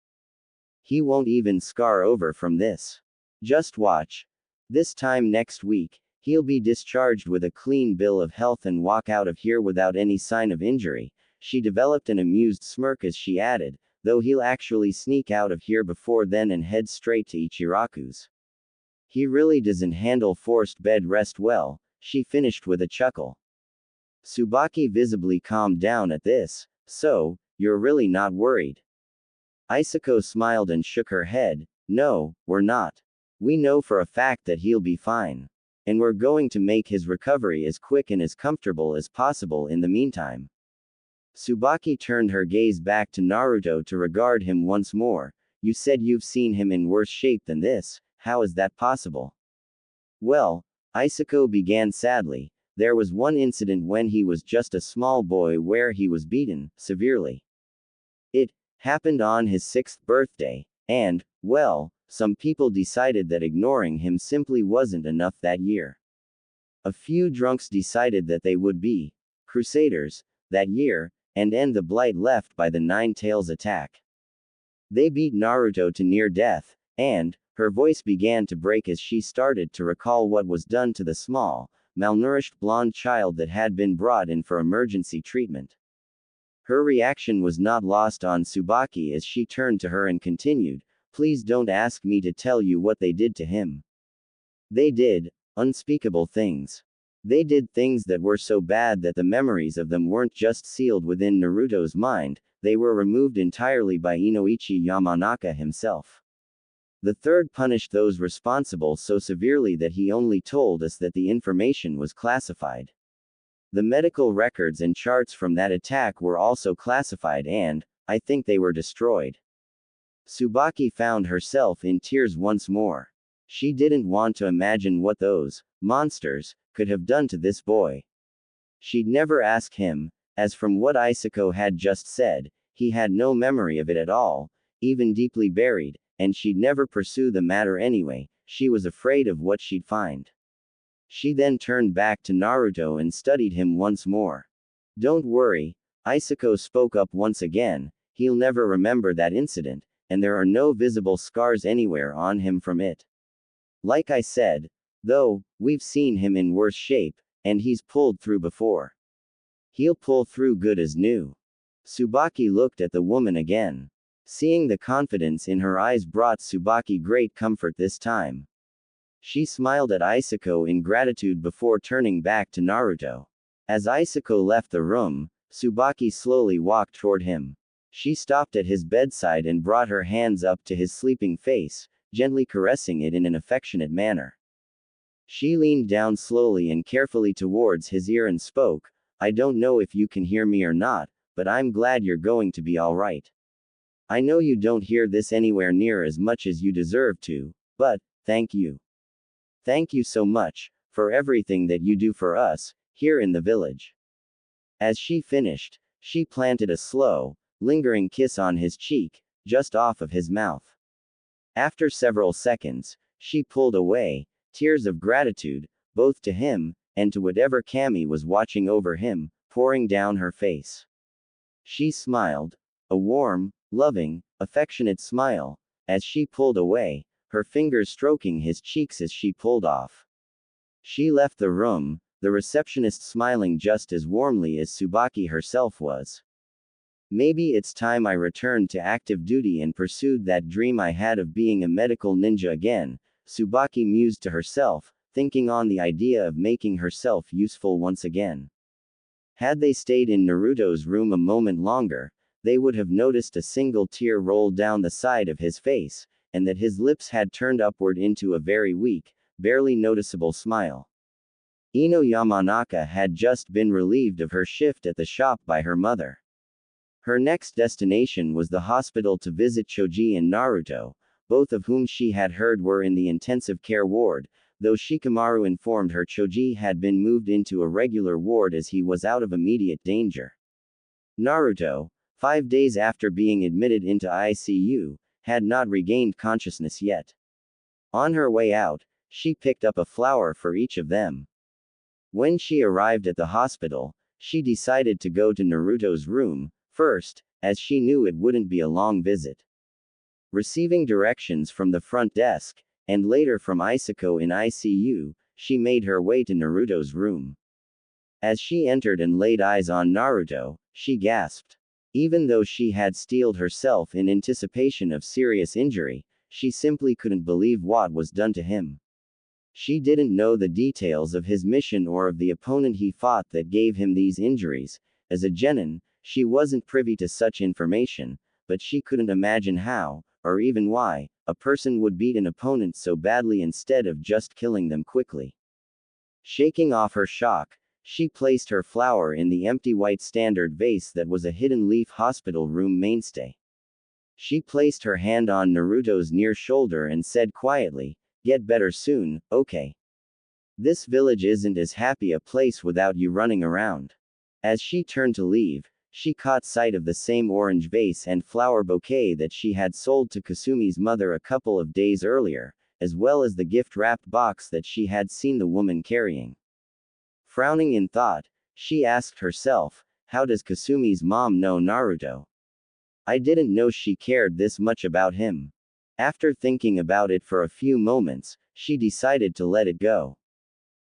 He won't even scar over from this. Just watch. This time next week, he'll be discharged with a clean bill of health and walk out of here without any sign of injury. She developed an amused smirk as she added, though he'll actually sneak out of here before then and head straight to Ichiraku's. He really doesn't handle forced bed rest well, she finished with a chuckle. Tsubaki visibly calmed down at this. So, you're really not worried? Isako smiled and shook her head. No, we're not. We know for a fact that he'll be fine. And we're going to make his recovery as quick and as comfortable as possible in the meantime. Tsubaki turned her gaze back to Naruto to regard him once more. You said you've seen him in worse shape than this, how is that possible? Well, Isako began sadly, there was one incident when he was just a small boy where he was beaten, severely. It happened on his 6th birthday, and, well, some people decided that ignoring him simply wasn't enough that year. A few drunks decided that they would be crusaders that year, and end the blight left by the Nine Tails attack. They beat Naruto to near death, and, her voice began to break as she started to recall what was done to the small, malnourished blonde child that had been brought in for emergency treatment. Her reaction was not lost on Tsubaki as she turned to her and continued, please don't ask me to tell you what they did to him. They did unspeakable things. They did things that were so bad that the memories of them weren't just sealed within Naruto's mind, they were removed entirely by Inoichi Yamanaka himself. The third punished those responsible so severely that he only told us that the information was classified. The medical records and charts from that attack were also classified and, I think they were destroyed. Tsubaki found herself in tears once more. She didn't want to imagine what those monsters could have done to this boy. She'd never ask him, as from what Isako had just said, he had no memory of it at all, even deeply buried, and she'd never pursue the matter anyway, she was afraid of what she'd find. She then turned back to Naruto and studied him once more. Don't worry, Isako spoke up once again, he'll never remember that incident, and there are no visible scars anywhere on him from it. Like I said, though, we've seen him in worse shape, and he's pulled through before. He'll pull through good as new. Tsubaki looked at the woman again. Seeing the confidence in her eyes brought Tsubaki great comfort this time. She smiled at Isako in gratitude before turning back to Naruto. As Isako left the room, Tsubaki slowly walked toward him. She stopped at his bedside and brought her hands up to his sleeping face, gently caressing it in an affectionate manner. She leaned down slowly and carefully towards his ear and spoke, "I don't know if you can hear me or not, but I'm glad you're going to be alright. I know you don't hear this anywhere near as much as you deserve to, but, thank you. Thank you so much, for everything that you do for us, here in the village." As she finished, she planted a slow, lingering kiss on his cheek, just off of his mouth. After several seconds, she pulled away, tears of gratitude, both to him, and to whatever Kami was watching over him, pouring down her face. She smiled, a warm, loving, affectionate smile, as she pulled away, her fingers stroking his cheeks as she pulled off. She left the room, the receptionist smiling just as warmly as Tsubaki herself was. Maybe it's time I returned to active duty and pursued that dream I had of being a medical ninja again, Tsubaki mused to herself, thinking on the idea of making herself useful once again. Had they stayed in Naruto's room a moment longer, they would have noticed a single tear roll down the side of his face, and that his lips had turned upward into a very weak, barely noticeable smile. Ino Yamanaka had just been relieved of her shift at the shop by her mother. Her next destination was the hospital to visit Choji and Naruto, both of whom she had heard were in the intensive care ward, though Shikamaru informed her Choji had been moved into a regular ward as he was out of immediate danger. Naruto, 5 days after being admitted into ICU, had not regained consciousness yet. On her way out, she picked up a flower for each of them. When she arrived at the hospital, she decided to go to Naruto's room first, as she knew it wouldn't be a long visit. Receiving directions from the front desk, and later from Isako in ICU, she made her way to Naruto's room. As she entered and laid eyes on Naruto, she gasped. Even though she had steeled herself in anticipation of serious injury, she simply couldn't believe what was done to him. She didn't know the details of his mission or of the opponent he fought that gave him these injuries. As a genin, she wasn't privy to such information, but she couldn't imagine how, or even why, a person would beat an opponent so badly instead of just killing them quickly. Shaking off her shock, she placed her flower in the empty white standard vase that was a hidden leaf hospital room mainstay. She placed her hand on Naruto's near shoulder and said quietly, "Get better soon, okay? This village isn't as happy a place without you running around." As she turned to leave, she caught sight of the same orange vase and flower bouquet that she had sold to Kasumi's mother a couple of days earlier, as well as the gift-wrapped box that she had seen the woman carrying. Frowning in thought, she asked herself, how does Kasumi's mom know Naruto? I didn't know she cared this much about him. After thinking about it for a few moments, she decided to let it go.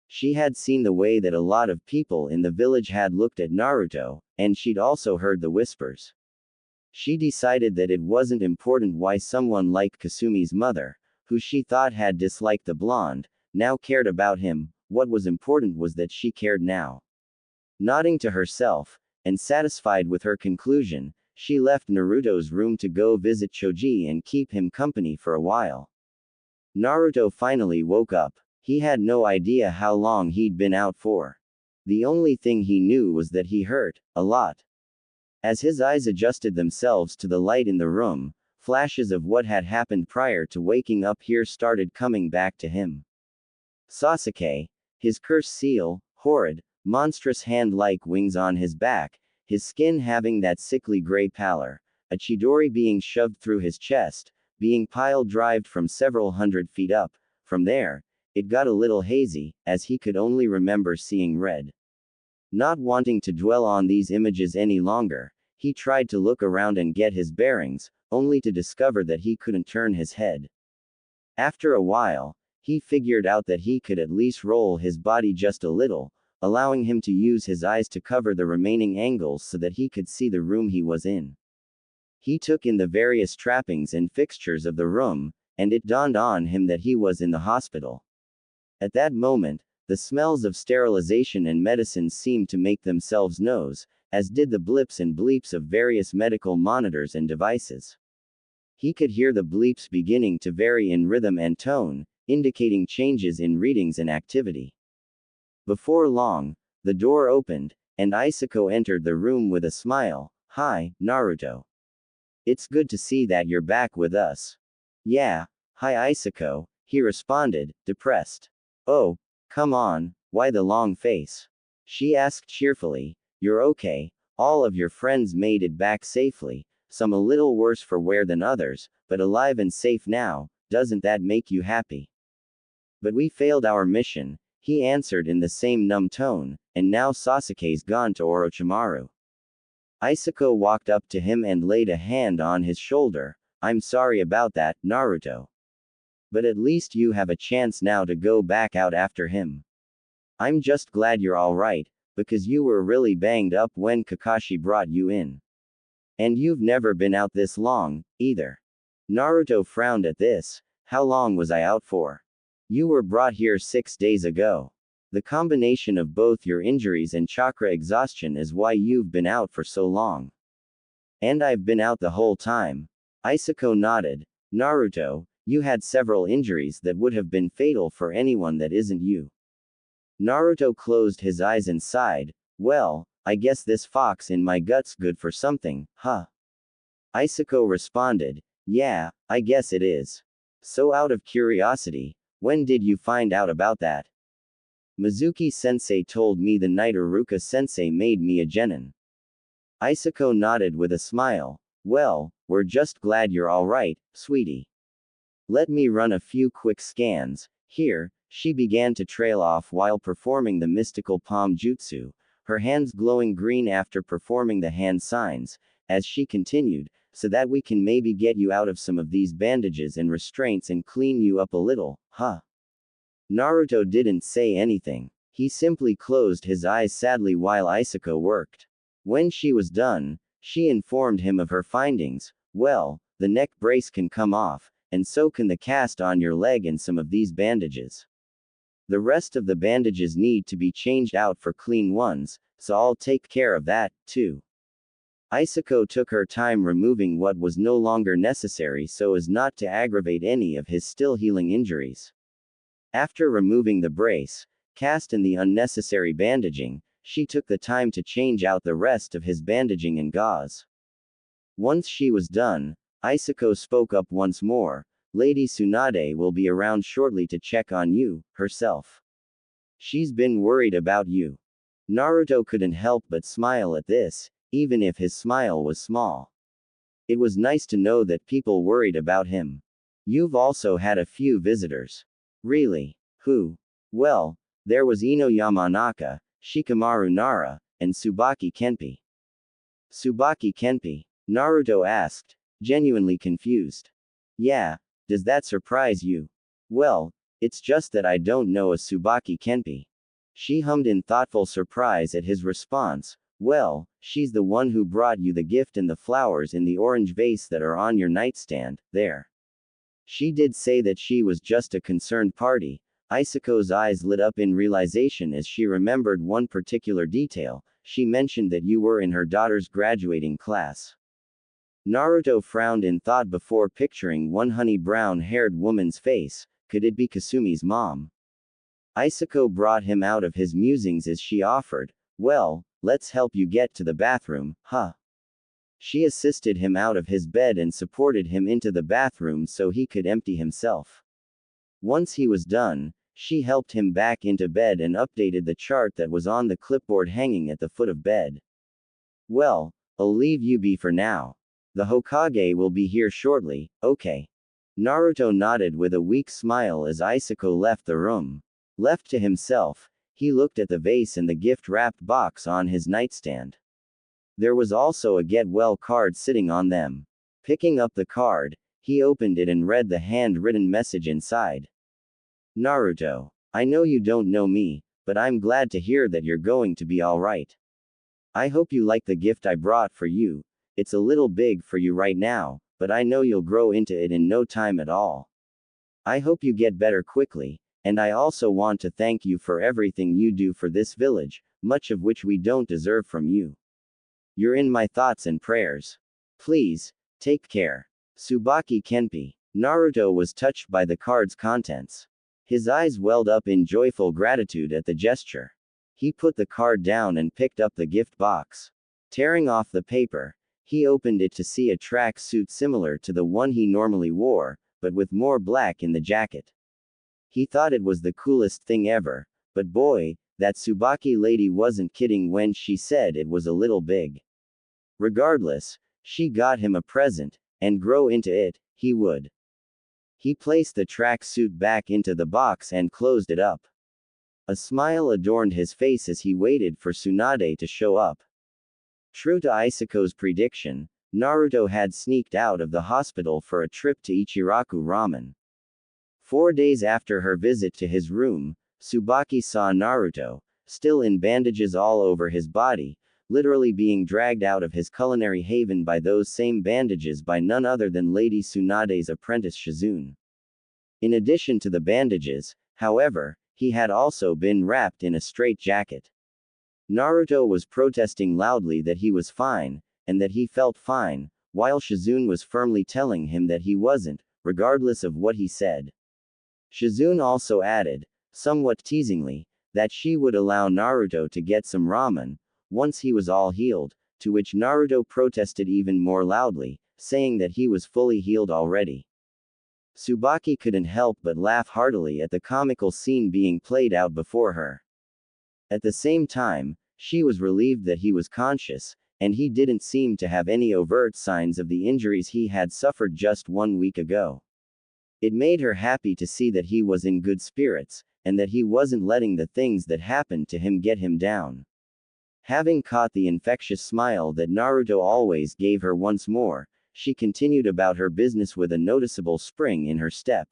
She had seen the way that a lot of people in the village had looked at Naruto, and she'd also heard the whispers. She decided that it wasn't important why someone like Kasumi's mother, who she thought had disliked the blonde, now cared about him. What was important was that she cared now. Nodding to herself, and satisfied with her conclusion, she left Naruto's room to go visit Choji and keep him company for a while. Naruto finally woke up. He had no idea how long he'd been out for. The only thing he knew was that he hurt, a lot. As his eyes adjusted themselves to the light in the room, flashes of what had happened prior to waking up here started coming back to him. Sasuke, his curse seal, horrid, monstrous hand-like wings on his back, his skin having that sickly gray pallor, a Chidori being shoved through his chest, being pile-drived from several hundred feet up. From there, it got a little hazy, as he could only remember seeing red. Not wanting to dwell on these images any longer, he tried to look around and get his bearings, only to discover that he couldn't turn his head. After a while, he figured out that he could at least roll his body just a little, allowing him to use his eyes to cover the remaining angles so that he could see the room he was in. He took in the various trappings and fixtures of the room, and it dawned on him that he was in the hospital. At that moment, the smells of sterilization and medicine seemed to make themselves known, as did the blips and bleeps of various medical monitors and devices. He could hear the bleeps beginning to vary in rhythm and tone, indicating changes in readings and activity. Before long, the door opened, and Isako entered the room with a smile. "Hi, Naruto. It's good to see that you're back with us." "Yeah, hi Isako," he responded, depressed. "Oh, come on, why the long face?" she asked cheerfully. "You're okay, all of your friends made it back safely, some a little worse for wear than others, but alive and safe now, doesn't that make you happy?" "But we failed our mission," he answered in the same numb tone, "and now Sasuke's gone to Orochimaru." Isako walked up to him and laid a hand on his shoulder. "I'm sorry about that, Naruto. But at least you have a chance now to go back out after him. I'm just glad you're alright, because you were really banged up when Kakashi brought you in. And you've never been out this long, either." Naruto frowned at this. "How long was I out for? You were brought here 6 days ago. The combination of both your injuries and chakra exhaustion is why you've been out for so long." "And I've been out the whole time." Isako nodded. "Naruto, you had several injuries that would have been fatal for anyone that isn't you." Naruto closed his eyes and sighed. "Well, I guess this fox in my gut's good for something, huh?" Isako responded. "Yeah, I guess it is. So out of curiosity, when did you find out about that?" "Mizuki-sensei told me the night Iruka-sensei made me a genin." Isako nodded with a smile. "Well, we're just glad you're alright, sweetie. Let me run a few quick scans." Here, she began to trail off while performing the mystical palm jutsu, her hands glowing green after performing the hand signs, as she continued, "So that we can maybe get you out of some of these bandages and restraints and clean you up a little, huh?" Naruto didn't say anything. He simply closed his eyes sadly while Isako worked. When she was done, she informed him of her findings. "Well, the neck brace can come off, and so can the cast on your leg and some of these bandages. The rest of the bandages need to be changed out for clean ones, so I'll take care of that, too." Isako took her time removing what was no longer necessary so as not to aggravate any of his still healing injuries. After removing the brace, cast and the unnecessary bandaging, she took the time to change out the rest of his bandaging and gauze. Once she was done, Isako spoke up once more. "Lady Tsunade will be around shortly to check on you, herself. She's been worried about you." Naruto couldn't help but smile at this, even if his smile was small. It was nice to know that people worried about him. "You've also had a few visitors." "Really? Who?" "Well, there was Ino Yamanaka, Shikamaru Nara, and Tsubaki Kenpi." "Tsubaki Kenpi?" Naruto asked, genuinely confused. "Yeah, does that surprise you?" "Well, it's just that I don't know a Tsubaki Kenpi." She hummed in thoughtful surprise at his response. "Well, she's the one who brought you the gift and the flowers in the orange vase that are on your nightstand, there." She did say that she was just a concerned party. Isako's eyes lit up in realization as she remembered one particular detail. She mentioned that you were in her daughter's graduating class. Naruto frowned in thought before picturing one honey brown-haired woman's face. Could it be Kasumi's mom? Isako brought him out of his musings as she offered, "Well, let's help you get to the bathroom, huh?" She assisted him out of his bed and supported him into the bathroom so he could empty himself. Once he was done, she helped him back into bed and updated the chart that was on the clipboard hanging at the foot of bed. "Well, I'll leave you be for now. The Hokage will be here shortly, okay?" Naruto nodded with a weak smile as Isako left the room. Left to himself, he looked at the vase and the gift-wrapped box on his nightstand. There was also a get well card sitting on them. Picking up the card, he opened it and read the hand-written message inside. "Naruto, I know you don't know me, but I'm glad to hear that you're going to be alright. I hope you like the gift I brought for you. It's a little big for you right now, but I know you'll grow into it in no time at all. I hope you get better quickly, and I also want to thank you for everything you do for this village, much of which we don't deserve from you. You're in my thoughts and prayers. Please, take care. Tsubaki Kenpi. Naruto was touched by the card's contents. His eyes welled up in joyful gratitude at the gesture. He put the card down and picked up the gift box. Tearing off the paper, he opened it to see a track suit similar to the one he normally wore, but with more black in the jacket. He thought it was the coolest thing ever, but boy, that Tsubaki lady wasn't kidding when she said it was a little big. Regardless, she got him a present, and grow into it, he would. He placed the track suit back into the box and closed it up. A smile adorned his face as he waited for Tsunade to show up. True to Isako's prediction, Naruto had sneaked out of the hospital for a trip to Ichiraku Ramen. 4 days after her visit to his room, Tsubaki saw Naruto, still in bandages all over his body, literally being dragged out of his culinary haven by those same bandages by none other than Lady Tsunade's apprentice Shizune. In addition to the bandages, however, he had also been wrapped in a straitjacket. Naruto was protesting loudly that he was fine, and that he felt fine, while Shizune was firmly telling him that he wasn't, regardless of what he said. Shizune also added, somewhat teasingly, that she would allow Naruto to get some ramen, once he was all healed, to which Naruto protested even more loudly, saying that he was fully healed already. Tsubaki couldn't help but laugh heartily at the comical scene being played out before her. At the same time, she was relieved that he was conscious, and he didn't seem to have any overt signs of the injuries he had suffered just 1 week ago. It made her happy to see that he was in good spirits, and that he wasn't letting the things that happened to him get him down. Having caught the infectious smile that Naruto always gave her once more, she continued about her business with a noticeable spring in her step.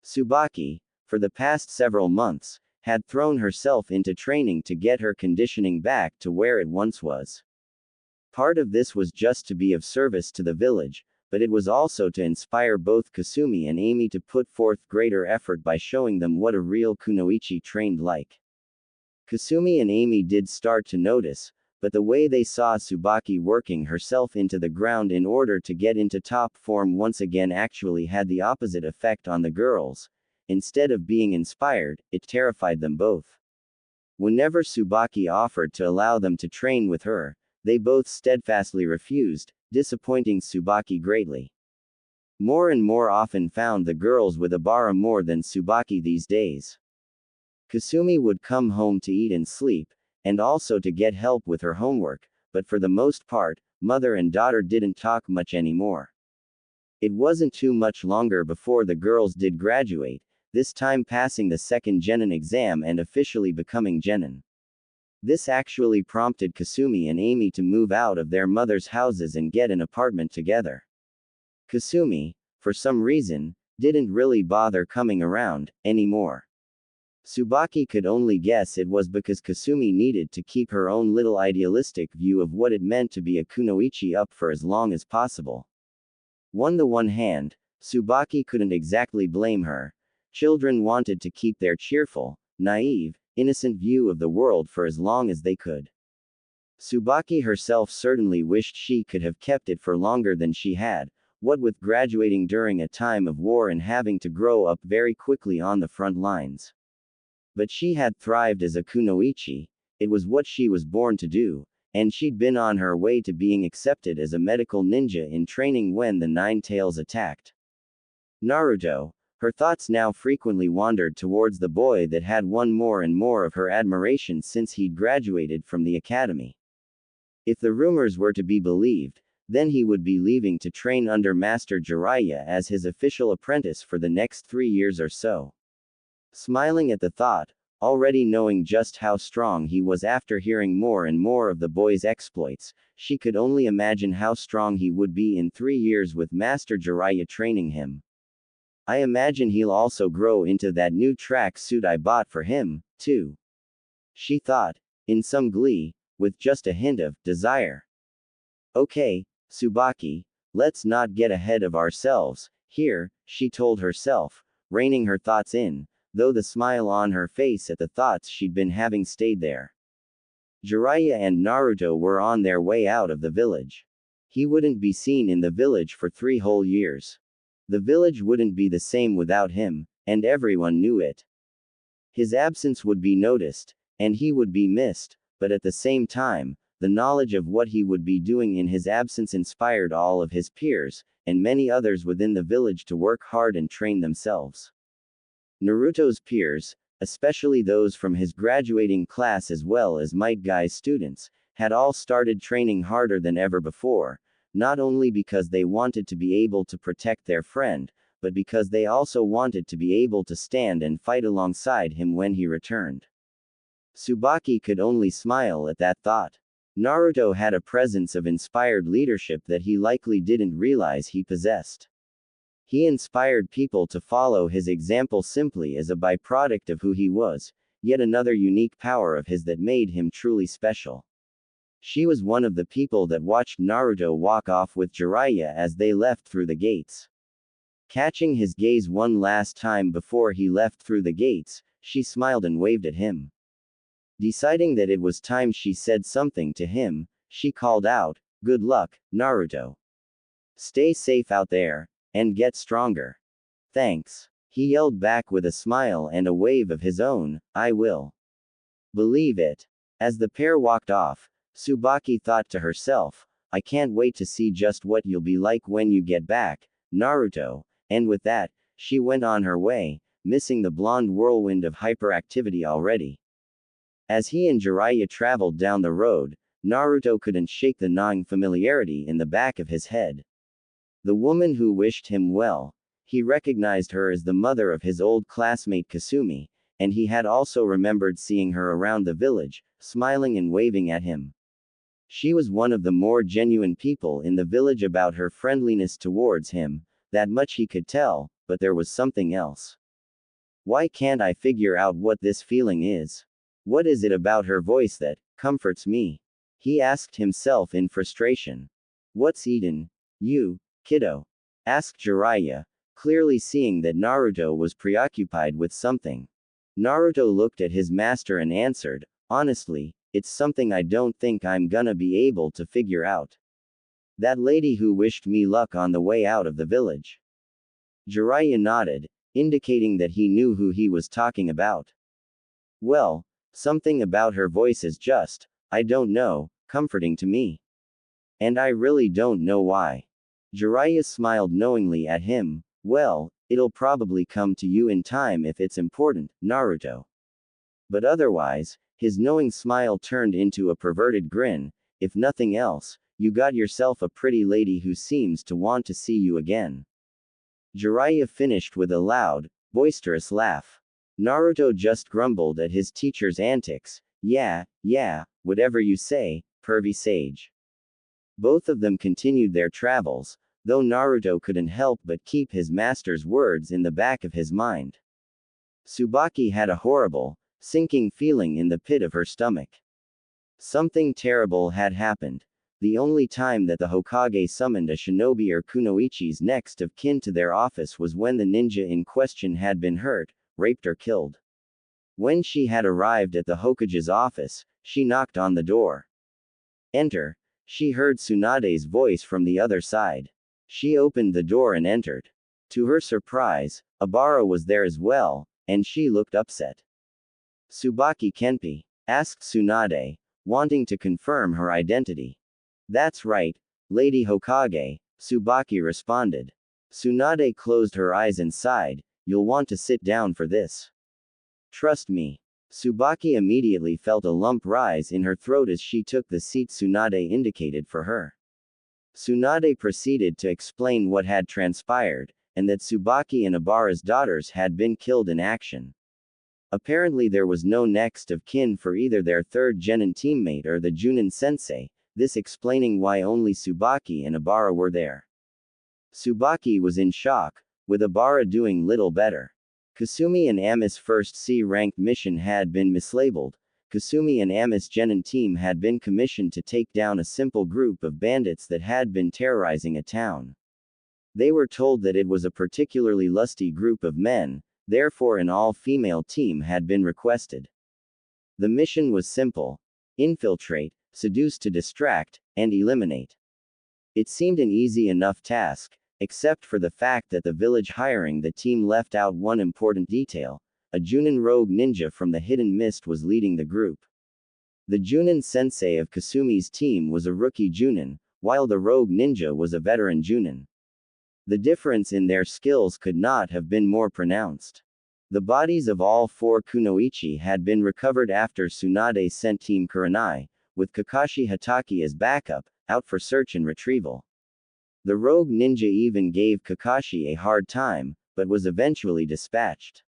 Tsubaki, for the past several months, had thrown herself into training to get her conditioning back to where it once was. Part of this was just to be of service to the village, but it was also to inspire both Kasumi and Amy to put forth greater effort by showing them what a real kunoichi trained like. Kasumi and Amy did start to notice, but the way they saw Tsubaki working herself into the ground in order to get into top form once again actually had the opposite effect on the girls. Instead of being inspired, it terrified them both. Whenever Tsubaki offered to allow them to train with her, they both steadfastly refused, disappointing Tsubaki greatly. More and more often found the girls with Abara more than Tsubaki these days. Kasumi would come home to eat and sleep, and also to get help with her homework, but for the most part, mother and daughter didn't talk much anymore. It wasn't too much longer before the girls did graduate, this time passing the second genin exam and officially becoming genin. This actually prompted Kasumi and Amy to move out of their mother's houses and get an apartment together. Kasumi, for some reason, didn't really bother coming around anymore. Tsubaki could only guess it was because Kasumi needed to keep her own little idealistic view of what it meant to be a kunoichi up for as long as possible. On the one hand, Tsubaki couldn't exactly blame her. Children wanted to keep their cheerful, naive, innocent view of the world for as long as they could. Tsubaki herself certainly wished she could have kept it for longer than she had, what with graduating during a time of war and having to grow up very quickly on the front lines. But she had thrived as a kunoichi, it was what she was born to do, and she'd been on her way to being accepted as a medical ninja in training when the Nine Tails attacked. Naruto, her thoughts now frequently wandered towards the boy that had won more and more of her admiration since he'd graduated from the academy. If the rumors were to be believed, then he would be leaving to train under Master Jiraiya as his official apprentice for the next 3 years or so. Smiling at the thought, already knowing just how strong he was after hearing more and more of the boy's exploits, she could only imagine how strong he would be in 3 years with Master Jiraiya training him. I imagine he'll also grow into that new track suit I bought for him, too. She thought, in some glee, with just a hint of desire. Okay, Tsubaki, let's not get ahead of ourselves, here, she told herself, reining her thoughts in, though the smile on her face at the thoughts she'd been having stayed there. Jiraiya and Naruto were on their way out of the village. He wouldn't be seen in the village for 3 whole years. The village wouldn't be the same without him, and everyone knew it. His absence would be noticed, and he would be missed, but at the same time, the knowledge of what he would be doing in his absence inspired all of his peers, and many others within the village to work hard and train themselves. Naruto's peers, especially those from his graduating class as well as Might Guy's students, had all started training harder than ever before, not only because they wanted to be able to protect their friend, but because they also wanted to be able to stand and fight alongside him when he returned. Tsubaki could only smile at that thought. Naruto had a presence of inspired leadership that he likely didn't realize he possessed. He inspired people to follow his example simply as a byproduct of who he was, yet another unique power of his that made him truly special. She was one of the people that watched Naruto walk off with Jiraiya as they left through the gates. Catching his gaze one last time before he left through the gates, she smiled and waved at him. Deciding that it was time she said something to him, she called out, "Good luck, Naruto. Stay safe out there, and get stronger." "Thanks." He yelled back with a smile and a wave of his own, "I will. Believe it." As the pair walked off, Tsubaki thought to herself, "I can't wait to see just what you'll be like when you get back, Naruto," and with that, she went on her way, missing the blonde whirlwind of hyperactivity already. As he and Jiraiya traveled down the road, Naruto couldn't shake the gnawing familiarity in the back of his head. The woman who wished him well. He recognized her as the mother of his old classmate Kasumi, and he had also remembered seeing her around the village, smiling and waving at him. She was one of the more genuine people in the village about her friendliness towards him, that much he could tell, but there was something else. Why can't I figure out what this feeling is? What is it about her voice that comforts me? He asked himself in frustration. "What's eaten you, kiddo?" asked Jiraiya, clearly seeing that Naruto was preoccupied with something. Naruto looked at his master and answered, "Honestly, it's something I don't think I'm gonna be able to figure out. That lady who wished me luck on the way out of the village." Jiraiya nodded, indicating that he knew who he was talking about. "Well, something about her voice is just, I don't know, comforting to me. And I really don't know why." Jiraiya smiled knowingly at him. "Well, it'll probably come to you in time if it's important, Naruto." But otherwise, his knowing smile turned into a perverted grin. "If nothing else, you got yourself a pretty lady who seems to want to see you again." Jiraiya finished with a loud, boisterous laugh. Naruto just grumbled at his teacher's antics. Yeah, whatever you say, pervy sage." Both of them continued their travels, though Naruto couldn't help but keep his master's words in the back of his mind. Tsubaki had a horrible, sinking feeling in the pit of her stomach. Something terrible had happened. The only time that the Hokage summoned a shinobi or kunoichi's next of kin to their office was when the ninja in question had been hurt, raped or killed. When she had arrived at the Hokage's office, she knocked on the door. "Enter." She heard Tsunade's voice from the other side. She opened the door and entered. To her surprise, Abara was there as well, and she looked upset. "Tsubaki Kenpi?" asked Tsunade, wanting to confirm her identity. "That's right, Lady Hokage," Tsubaki responded. Tsunade closed her eyes and sighed. "You'll want to sit down for this. Trust me." Tsubaki immediately felt a lump rise in her throat as she took the seat Tsunade indicated for her. Tsunade proceeded to explain what had transpired, and that Tsubaki and Abara's daughters had been killed in action. Apparently there was no next of kin for either their third genin teammate or the Junin sensei, this explaining why only Tsubaki and Abara were there. Tsubaki was in shock, with Abara doing little better. Kasumi and Ami's first C-ranked mission had been mislabeled. Kasumi and Ami's genin team had been commissioned to take down a simple group of bandits that had been terrorizing a town. They were told that it was a particularly lusty group of men, therefore an all-female team had been requested. The mission was simple. infiltrate, seduce to distract, and eliminate. It seemed an easy enough task, except for the fact that the village hiring the team left out one important detail. A Junin rogue ninja from the Hidden Mist was leading the group. The Junin sensei of Kasumi's team was a rookie Junin, while the rogue ninja was a veteran Junin. The difference in their skills could not have been more pronounced. The bodies of all 4 kunoichi had been recovered after Tsunade sent Team Kurenai, with Kakashi Hatake as backup, out for search and retrieval. The rogue ninja even gave Kakashi a hard time, but was eventually dispatched.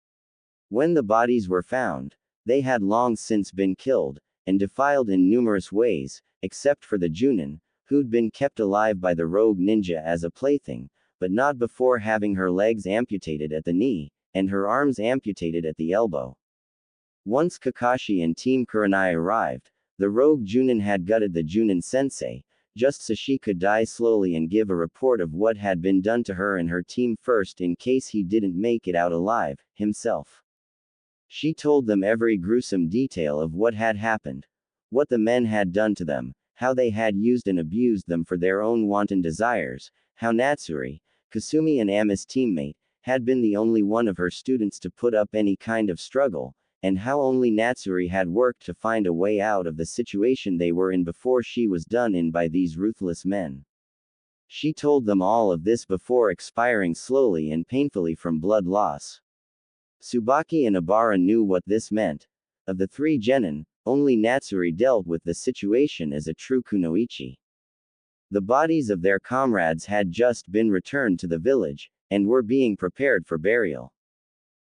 When the bodies were found, they had long since been killed, and defiled in numerous ways, except for the Junin, who'd been kept alive by the rogue ninja as a plaything, but not before having her legs amputated at the knee, and her arms amputated at the elbow. Once Kakashi and Team Kurenai arrived, the rogue Junin had gutted the Junin sensei, just so she could die slowly and give a report of what had been done to her and her team first in case he didn't make it out alive, himself. She told them every gruesome detail of what had happened, what the men had done to them, how they had used and abused them for their own wanton desires, how Natsuri, Kasumi and Ami's teammate, had been the only one of her students to put up any kind of struggle, and how only Natsuri had worked to find a way out of the situation they were in before she was done in by these ruthless men. She told them all of this before expiring slowly and painfully from blood loss. Tsubaki and Obara knew what this meant. Of the 3 genin, only Natsuri dealt with the situation as a true kunoichi. The bodies of their comrades had just been returned to the village, and were being prepared for burial.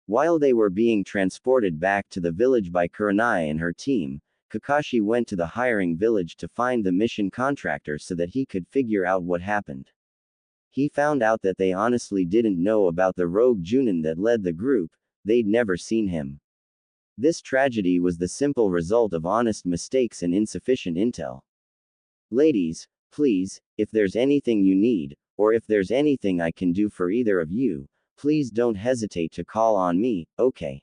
While they were being transported back to the village by Kurenai and her team, Kakashi went to the hiring village to find the mission contractor so that he could figure out what happened. He found out that they honestly didn't know about the rogue Junin that led the group, they'd never seen him. This tragedy was the simple result of honest mistakes and insufficient intel. Ladies, please, if there's anything you need, or if there's anything I can do for either of you, please don't hesitate to call on me, okay?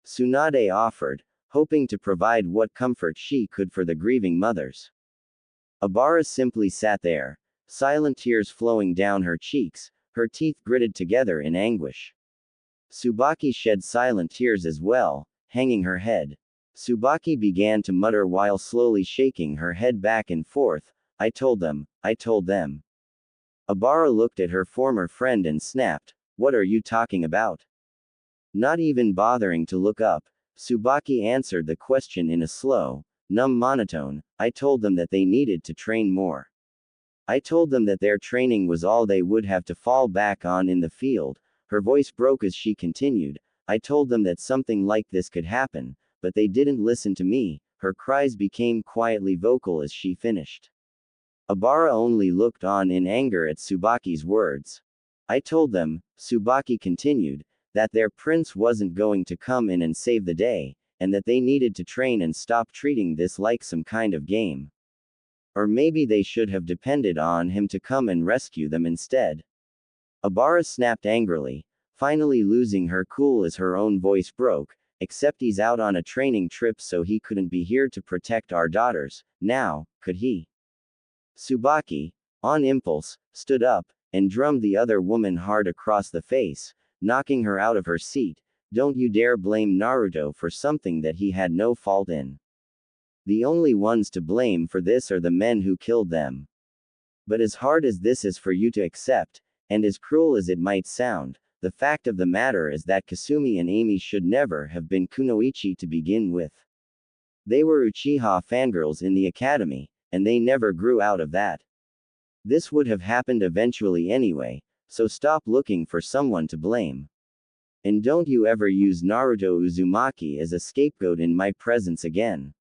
Tsunade offered, hoping to provide what comfort she could for the grieving mothers. Obara simply sat there, silent tears flowing down her cheeks, her teeth gritted together in anguish. Tsubaki shed silent tears as well, hanging her head. Tsubaki began to mutter while slowly shaking her head back and forth, I told them, I told them. Obara looked at her former friend and snapped, what are you talking about? Not even bothering to look up, Tsubaki answered the question in a slow, numb monotone, I told them that they needed to train more. I told them that their training was all they would have to fall back on in the field. Her voice broke as she continued, I told them that something like this could happen, but they didn't listen to me. Her cries became quietly vocal as she finished. Obara only looked on in anger at Tsubaki's words. I told them, Tsubaki continued, that their prince wasn't going to come in and save the day, and that they needed to train and stop treating this like some kind of game. Or maybe they should have depended on him to come and rescue them instead. Obara snapped angrily, finally losing her cool as her own voice broke, except he's out on a training trip so he couldn't be here to protect our daughters, now, could he? Tsubaki, on impulse, stood up, and drummed the other woman hard across the face, knocking her out of her seat. Don't you dare blame Naruto for something that he had no fault in. The only ones to blame for this are the men who killed them. But as hard as this is for you to accept, and as cruel as it might sound, the fact of the matter is that Kasumi and Amy should never have been kunoichi to begin with. They were Uchiha fangirls in the academy, and they never grew out of that. This would have happened eventually anyway, so stop looking for someone to blame. And don't you ever use Naruto Uzumaki as a scapegoat in my presence again.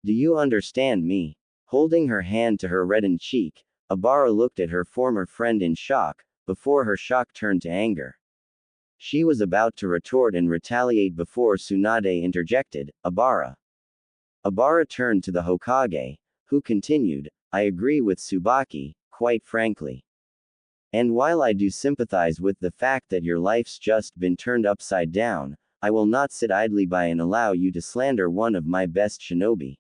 Do you understand me? Holding her hand to her reddened cheek, Obara looked at her former friend in shock, before her shock turned to anger. She was about to retort and retaliate before Tsunade interjected, Obara. Obara turned to the Hokage, who continued, I agree with Tsubaki, quite frankly. And while I do sympathize with the fact that your life's just been turned upside down, I will not sit idly by and allow you to slander one of my best shinobi.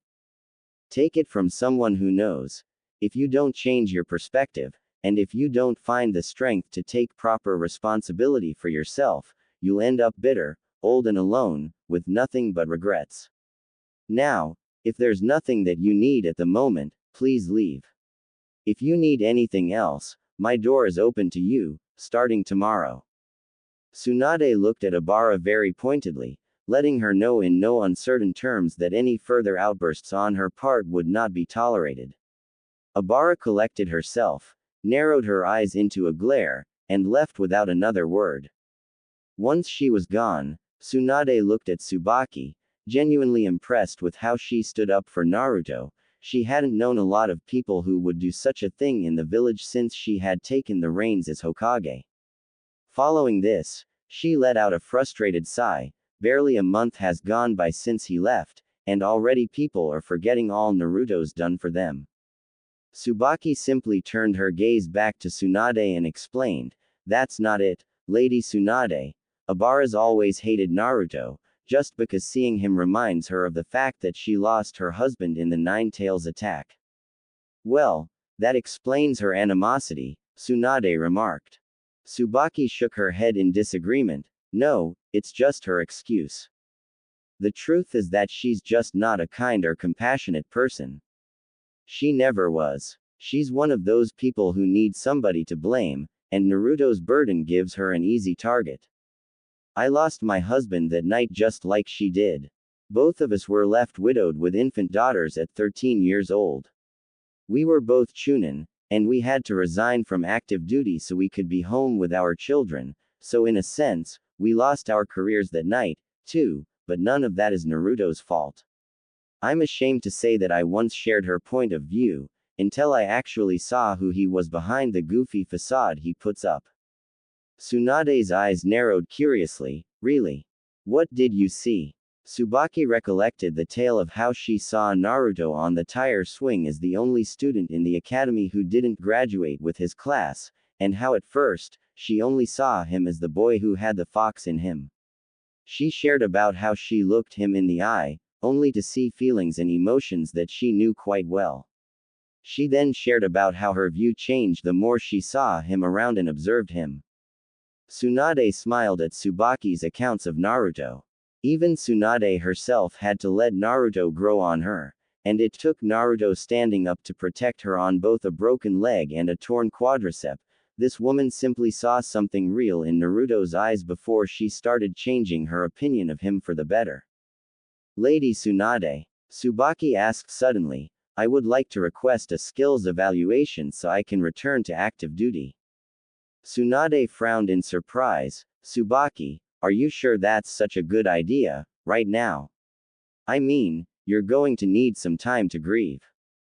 Take it from someone who knows. If you don't change your perspective, and if you don't find the strength to take proper responsibility for yourself, you'll end up bitter, old and alone, with nothing but regrets. Now, if there's nothing that you need at the moment, please leave. If you need anything else, my door is open to you, starting tomorrow. Tsunade looked at Abara very pointedly, letting her know in no uncertain terms that any further outbursts on her part would not be tolerated. Abara collected herself, narrowed her eyes into a glare, and left without another word. Once she was gone, Tsunade looked at Tsubaki, genuinely impressed with how she stood up for Naruto. She hadn't known a lot of people who would do such a thing in the village since she had taken the reins as Hokage. Following this, she let out a frustrated sigh. Barely a month has gone by since he left, and already people are forgetting all Naruto's done for them. Tsubaki simply turned her gaze back to Tsunade and explained, "That's not it, Lady Tsunade. Abara's always hated Naruto, just because seeing him reminds her of the fact that she lost her husband in the Nine Tails attack." "Well, that explains her animosity," Tsunade remarked. Tsubaki shook her head in disagreement. "No, it's just her excuse. The truth is that she's just not a kind or compassionate person. She never was. She's one of those people who need somebody to blame, and Naruto's burden gives her an easy target. I lost my husband that night just like she did. Both of us were left widowed with infant daughters at 13 years old. We were both chunin, and we had to resign from active duty so we could be home with our children, so in a sense, we lost our careers that night, too, but none of that is Naruto's fault. I'm ashamed to say that I once shared her point of view, until I actually saw who he was behind the goofy facade he puts up." Tsunade's eyes narrowed curiously. "Really? What did you see?" Tsubaki recollected the tale of how she saw Naruto on the tire swing as the only student in the academy who didn't graduate with his class, and how at first, she only saw him as the boy who had the fox in him. She shared about how she looked him in the eye, only to see feelings and emotions that she knew quite well. She then shared about how her view changed the more she saw him around and observed him. Tsunade smiled at Tsubaki's accounts of Naruto. Even Tsunade herself had to let Naruto grow on her, and it took Naruto standing up to protect her on both a broken leg and a torn quadricep. This woman simply saw something real in Naruto's eyes before she started changing her opinion of him for the better. "Lady Tsunade," Tsubaki asked suddenly, "I would like to request a skills evaluation so I can return to active duty." Tsunade frowned in surprise. "Tsubaki, are you sure that's such a good idea, right now? I mean, you're going to need some time to grieve.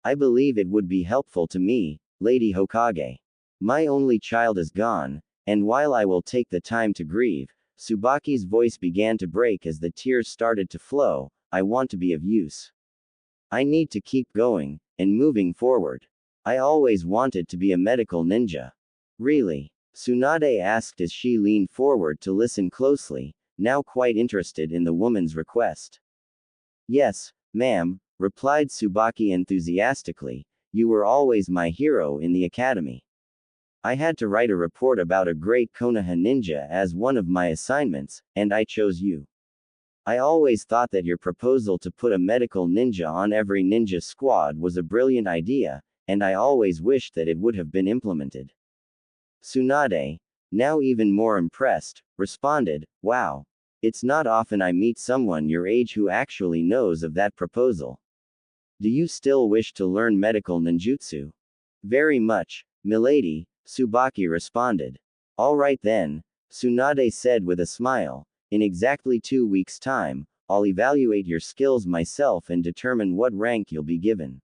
I believe it would be helpful to me, Lady Hokage. My only child is gone, and while I will take the time to grieve," Tsubaki's voice began to break as the tears started to flow, "I want to be of use. I need to keep going, and moving forward. I always wanted to be a medical ninja." "Really?" Tsunade asked as she leaned forward to listen closely, now quite interested in the woman's request. "Yes, ma'am," replied Tsubaki enthusiastically, "you were always my hero in the academy. I had to write a report about a great Konoha ninja as one of my assignments, and I chose you. I always thought that your proposal to put a medical ninja on every ninja squad was a brilliant idea, and I always wished that it would have been implemented." Tsunade, now even more impressed, responded, "Wow. It's not often I meet someone your age who actually knows of that proposal. Do you still wish to learn medical ninjutsu?" "Very much, milady," Tsubaki responded. "All right then," Tsunade said with a smile. "In exactly 2 weeks' time, I'll evaluate your skills myself and determine what rank you'll be given.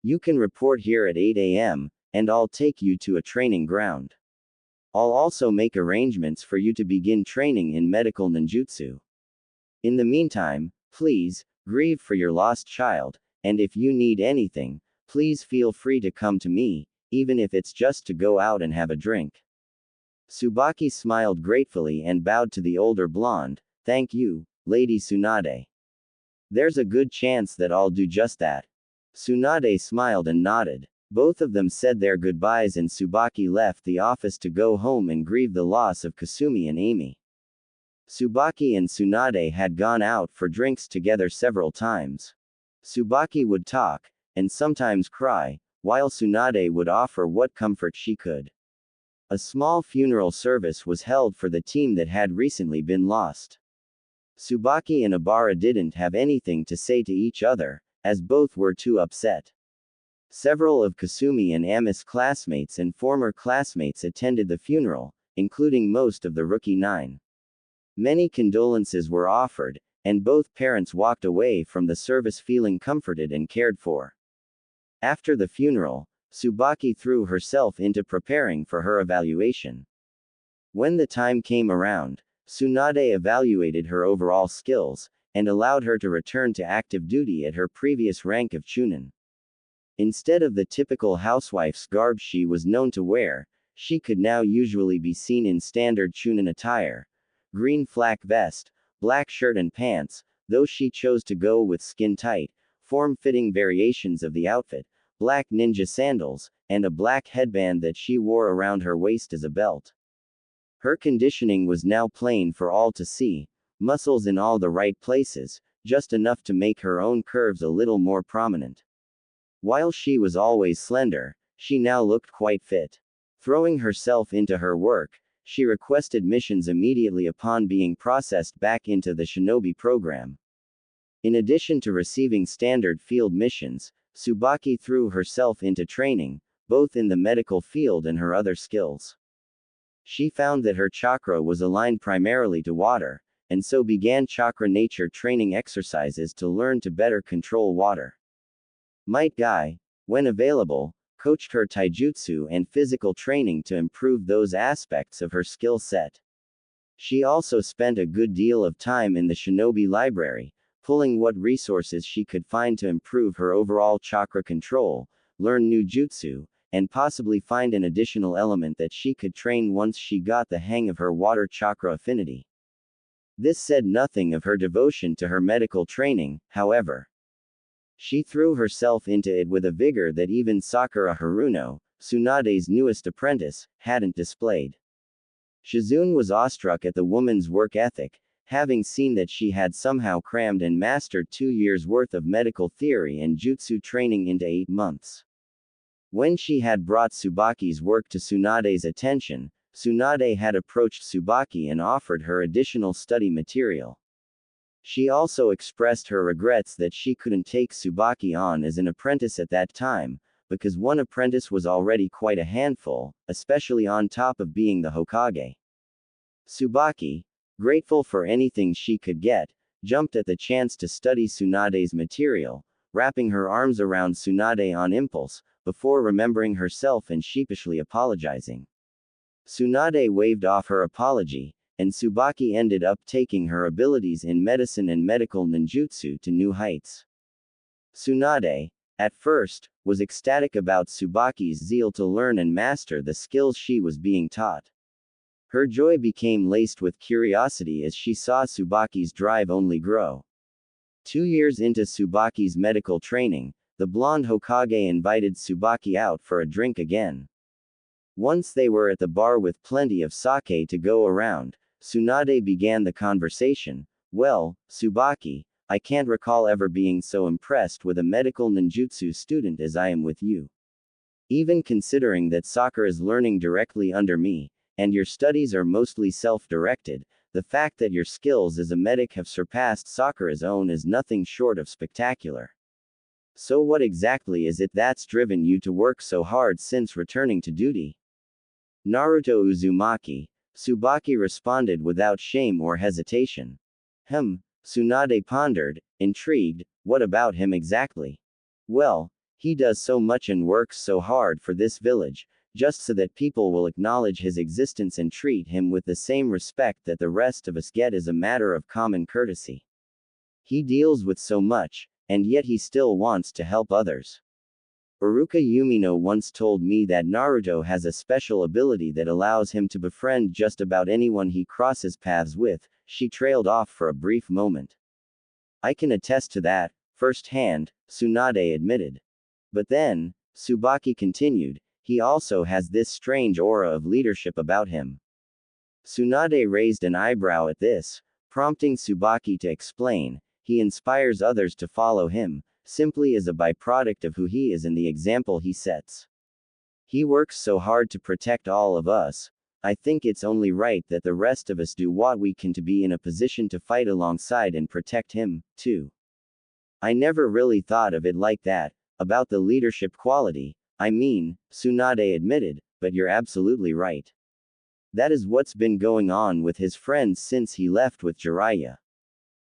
You can report here at 8 a.m., and I'll take you to a training ground. I'll also make arrangements for you to begin training in medical ninjutsu. In the meantime, please, grieve for your lost child, and if you need anything, please feel free to come to me, even if it's just to go out and have a drink." Tsubaki smiled gratefully and bowed to the older blonde. "Thank you, Lady Tsunade. There's a good chance that I'll do just that." Tsunade smiled and nodded. Both of them said their goodbyes and Tsubaki left the office to go home and grieve the loss of Kasumi and Amy. Tsubaki and Tsunade had gone out for drinks together several times. Tsubaki would talk, and sometimes cry, while Tsunade would offer what comfort she could. A small funeral service was held for the team that had recently been lost. Tsubaki and Ibara didn't have anything to say to each other, as both were too upset. Several of Kasumi and Ami's classmates and former classmates attended the funeral, including most of the Rookie Nine. Many condolences were offered, and both parents walked away from the service feeling comforted and cared for. After the funeral, Tsubaki threw herself into preparing for her evaluation. When the time came around, Tsunade evaluated her overall skills, and allowed her to return to active duty at her previous rank of Chunin. Instead of the typical housewife's garb she was known to wear, she could now usually be seen in standard Chunin attire: green flak vest, black shirt and pants, though she chose to go with skin-tight, form-fitting variations of the outfit, black ninja sandals, and a black headband that she wore around her waist as a belt. Her conditioning was now plain for all to see: muscles in all the right places, just enough to make her own curves a little more prominent. While she was always slender, she now looked quite fit. Throwing herself into her work, she requested missions immediately upon being processed back into the shinobi program. In addition to receiving standard field missions, Tsubaki threw herself into training, both in the medical field and her other skills. She found that her chakra was aligned primarily to water, and so began chakra nature training exercises to learn to better control water. Might Guy, when available, coached her taijutsu and physical training to improve those aspects of her skill set. She also spent a good deal of time in the shinobi library, pulling what resources she could find to improve her overall chakra control, learn new jutsu, and possibly find an additional element that she could train once she got the hang of her water chakra affinity. This said nothing of her devotion to her medical training, however. She threw herself into it with a vigor that even Sakura Haruno, Tsunade's newest apprentice, hadn't displayed. Shizune was awestruck at the woman's work ethic, having seen that she had somehow crammed and mastered 2 years' worth of medical theory and jutsu training into 8 months. When she had brought Tsubaki's work to Tsunade's attention, Tsunade had approached Tsubaki and offered her additional study material. She also expressed her regrets that she couldn't take Tsubaki on as an apprentice at that time, because one apprentice was already quite a handful, especially on top of being the Hokage. Tsubaki, grateful for anything she could get, jumped at the chance to study Tsunade's material, wrapping her arms around Tsunade on impulse, before remembering herself and sheepishly apologizing. Tsunade waved off her apology, and Tsubaki ended up taking her abilities in medicine and medical ninjutsu to new heights. Tsunade, at first, was ecstatic about Tsubaki's zeal to learn and master the skills she was being taught. Her joy became laced with curiosity as she saw Tsubaki's drive only grow. 2 years into Tsubaki's medical training, the blonde Hokage invited Tsubaki out for a drink again. Once they were at the bar with plenty of sake to go around, Tsunade began the conversation. "Well, Tsubaki, I can't recall ever being so impressed with a medical ninjutsu student as I am with you. Even considering that Sakura is learning directly under me, and your studies are mostly self-directed, the fact that your skills as a medic have surpassed Sakura's own is nothing short of spectacular. So what exactly is it that's driven you to work so hard since returning to duty?" "Naruto Uzumaki," Tsubaki responded without shame or hesitation. Tsunade pondered, intrigued. What about him exactly? "Well, he does so much and works so hard for this village, just so that people will acknowledge his existence and treat him with the same respect that the rest of us get as a matter of common courtesy. He deals with so much, and yet he still wants to help others. Iruka Yumino once told me that Naruto has a special ability that allows him to befriend just about anyone he crosses paths with." She trailed off for a brief moment. "I can attest to that, firsthand," Tsunade admitted. But then, Tsubaki continued, he also has this strange aura of leadership about him. Tsunade raised an eyebrow at this, prompting Tsubaki to explain, he inspires others to follow him, simply as a byproduct of who he is and the example he sets. He works so hard to protect all of us. I think it's only right that the rest of us do what we can to be in a position to fight alongside and protect him, too. I never really thought of it like that, about the leadership quality, I mean, Tsunade admitted, but you're absolutely right. That is what's been going on with his friends since he left with Jiraiya.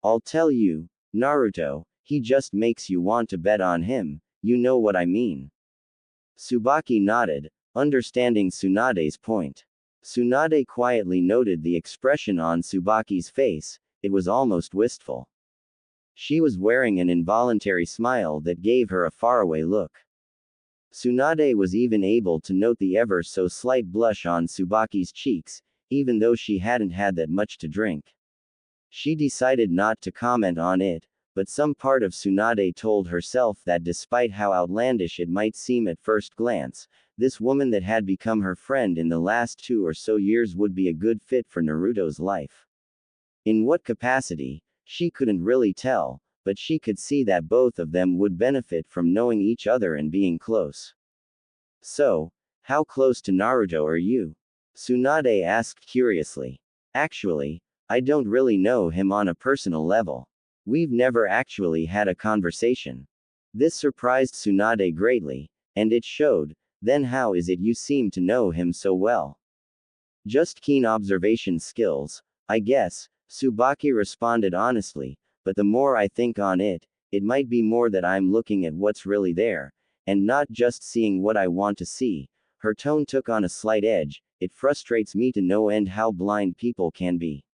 I'll tell you, Naruto, he just makes you want to bet on him, you know what I mean. Tsubaki nodded, understanding Tsunade's point. Tsunade quietly noted the expression on Tsubaki's face, it was almost wistful. She was wearing an involuntary smile that gave her a faraway look. Tsunade was even able to note the ever so slight blush on Tsubaki's cheeks, even though she hadn't had that much to drink. She decided not to comment on it, but some part of Tsunade told herself that despite how outlandish it might seem at first glance, this woman that had become her friend in the last 2 or so years would be a good fit for Naruto's life. In what capacity, she couldn't really tell, but she could see that both of them would benefit from knowing each other and being close. So, how close to Naruto are you? Tsunade asked curiously. Actually, I don't really know him on a personal level. We've never actually had a conversation. This surprised Tsunade greatly, and it showed. Then how is it you seem to know him so well? Just keen observation skills, I guess, Tsubaki responded honestly, but the more I think on it, it might be more that I'm looking at what's really there, and not just seeing what I want to see. Her tone took on a slight edge, it frustrates me to no end how blind people can be.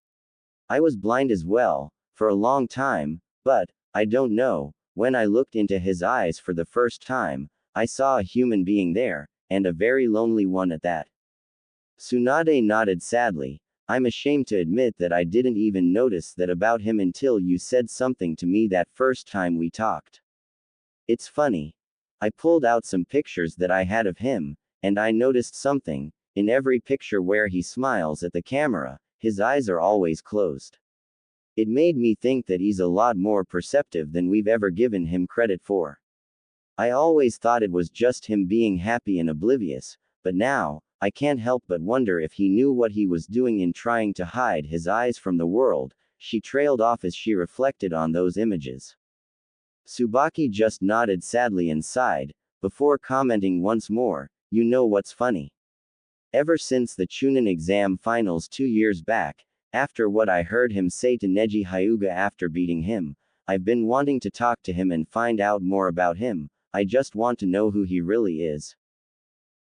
I was blind as well, for a long time, but, I don't know, when I looked into his eyes for the first time, I saw a human being there, and a very lonely one at that. Tsunade nodded sadly. I'm ashamed to admit that I didn't even notice that about him until you said something to me that first time we talked. It's funny. I pulled out some pictures that I had of him, and I noticed something. In every picture where he smiles at the camera, his eyes are always closed. It made me think that he's a lot more perceptive than we've ever given him credit for. I always thought it was just him being happy and oblivious, but now, I can't help but wonder if he knew what he was doing in trying to hide his eyes from the world. She trailed off as she reflected on those images. Tsubaki just nodded sadly and sighed, before commenting once more, you know what's funny? Ever since the Chunin exam finals 2 years back, after what I heard him say to Neji Hyuga after beating him, I've been wanting to talk to him and find out more about him. I just want to know who he really is.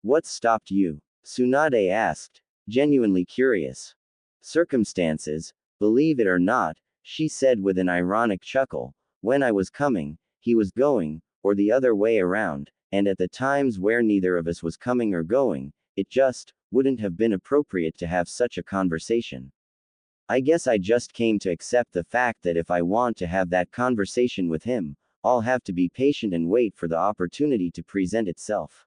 What stopped you? Tsunade asked, genuinely curious. Circumstances, believe it or not, she said with an ironic chuckle. When I was coming, he was going, or the other way around, and at the times where neither of us was coming or going, it just wouldn't have been appropriate to have such a conversation. I guess I just came to accept the fact that if I want to have that conversation with him, I'll have to be patient and wait for the opportunity to present itself.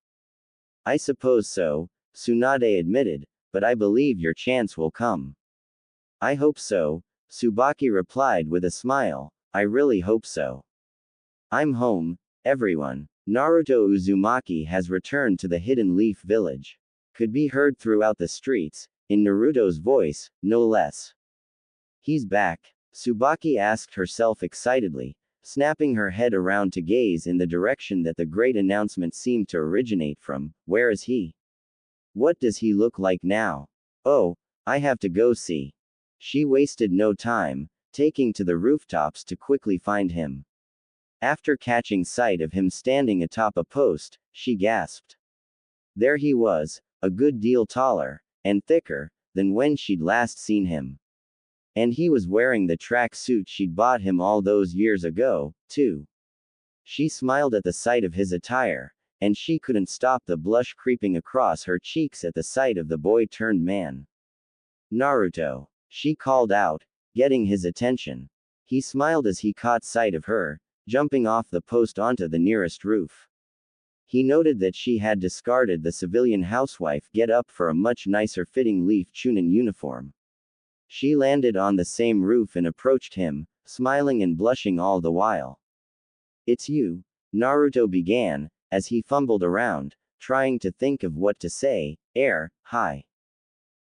I suppose so, Tsunade admitted, but I believe your chance will come. I hope so, Tsubaki replied with a smile, I really hope so. I'm home, everyone. Naruto Uzumaki has returned to the Hidden Leaf Village. Could be heard throughout the streets, in Naruto's voice, no less. He's back, Tsubaki asked herself excitedly, snapping her head around to gaze in the direction that the great announcement seemed to originate from. Where is he? What does he look like now? Oh, I have to go see. She wasted no time, taking to the rooftops to quickly find him. After catching sight of him standing atop a post, she gasped. There he was, a good deal taller, and thicker, than when she'd last seen him. And he was wearing the track suit she'd bought him all those years ago, too. She smiled at the sight of his attire, and she couldn't stop the blush creeping across her cheeks at the sight of the boy-turned-man. Naruto, she called out, getting his attention. He smiled as he caught sight of her, jumping off the post onto the nearest roof. He noted that she had discarded the civilian housewife get-up for a much nicer fitting leaf Chunin uniform. She landed on the same roof and approached him, smiling and blushing all the while. "It's you," Naruto began, as he fumbled around, trying to think of what to say. Hi.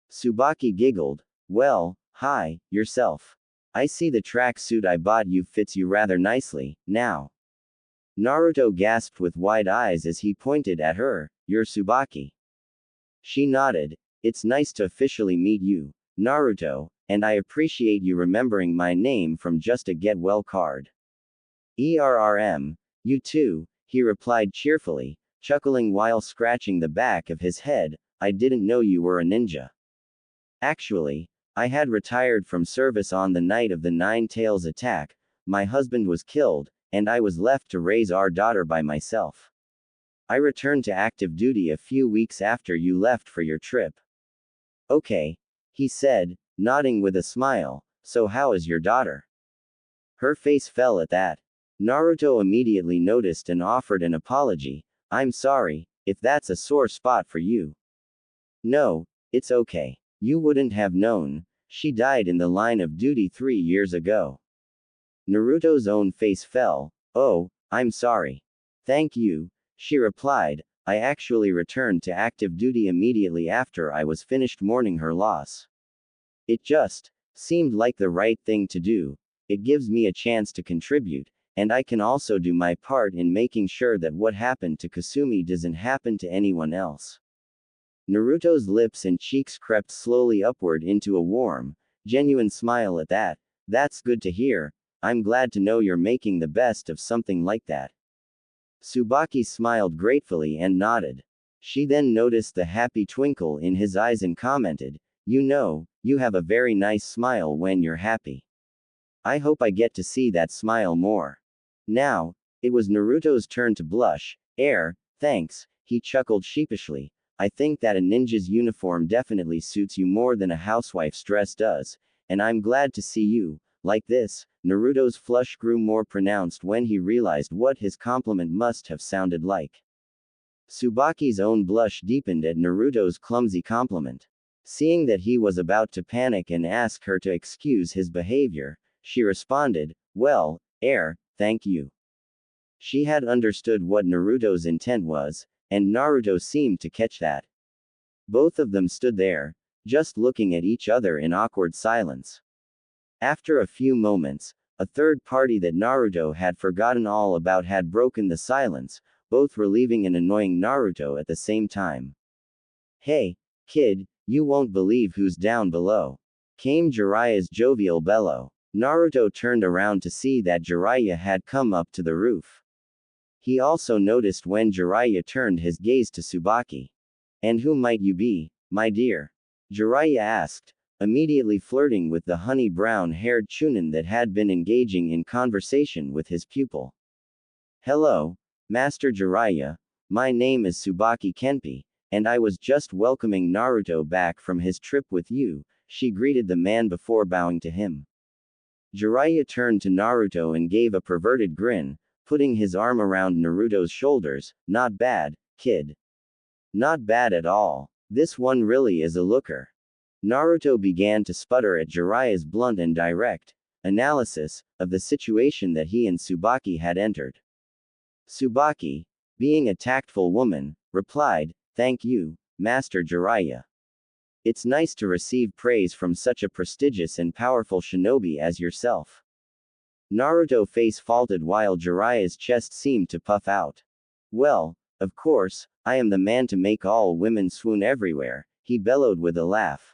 Tsubaki giggled. "Well, hi, yourself. I see the tracksuit I bought you fits you rather nicely, now." Naruto gasped with wide eyes as he pointed at her. "You're Tsubaki." She nodded. "It's nice to officially meet you, Naruto, and I appreciate you remembering my name from just a get well card." You too," he replied cheerfully, chuckling while scratching the back of his head. "I didn't know you were a ninja. Actually, I had retired from service on the night of the Nine Tails attack. My husband was killed, and I was left to raise our daughter by myself. I returned to active duty a few weeks after you left for your trip." "Okay," he said, nodding with a smile. "So how is your daughter?" Her face fell at that. Naruto immediately noticed and offered an apology. "I'm sorry, if that's a sore spot for you." "No, it's okay. You wouldn't have known. She died in the line of duty 3 years ago." Naruto's own face fell. "Oh, I'm sorry." "Thank you," she replied. "I actually returned to active duty immediately after I was finished mourning her loss. It just seemed like the right thing to do. It gives me a chance to contribute, and I can also do my part in making sure that what happened to Kasumi doesn't happen to anyone else." Naruto's lips and cheeks crept slowly upward into a warm, genuine smile at that. "That's good to hear. I'm glad to know you're making the best of something like that." Tsubaki smiled gratefully and nodded. She then noticed the happy twinkle in his eyes and commented, "You know, you have a very nice smile when you're happy. I hope I get to see that smile more." Now, it was Naruto's turn to blush. Thanks," he chuckled sheepishly. "I think that a ninja's uniform definitely suits you more than a housewife's dress does, and I'm glad to see you like this." Naruto's flush grew more pronounced when he realized what his compliment must have sounded like. Tsubaki's own blush deepened at Naruto's clumsy compliment. Seeing that he was about to panic and ask her to excuse his behavior, she responded, "Well, thank you." She had understood what Naruto's intent was, and Naruto seemed to catch that. Both of them stood there, just looking at each other in awkward silence. After a few moments, a third party that Naruto had forgotten all about had broken the silence, both relieving and annoying Naruto at the same time. "Hey, kid, you won't believe who's down below," came Jiraiya's jovial bellow. Naruto turned around to see that Jiraiya had come up to the roof. He also noticed when Jiraiya turned his gaze to Tsubaki. "And who might you be, my dear?" Jiraiya asked, immediately flirting with the honey brown-haired Chunin that had been engaging in conversation with his pupil. "Hello, Master Jiraiya. My name is Tsubaki Kenpi, and I was just welcoming Naruto back from his trip with you," she greeted the man before bowing to him. Jiraiya turned to Naruto and gave a perverted grin, putting his arm around Naruto's shoulders. "Not bad, kid. Not bad at all. This one really is a looker." Naruto began to sputter at Jiraiya's blunt and direct analysis of the situation that he and Tsubaki had entered. Tsubaki, being a tactful woman, replied, "Thank you, Master Jiraiya. It's nice to receive praise from such a prestigious and powerful shinobi as yourself." Naruto's face faltered while Jiraiya's chest seemed to puff out. "Well, of course, I am the man to make all women swoon everywhere," he bellowed with a laugh.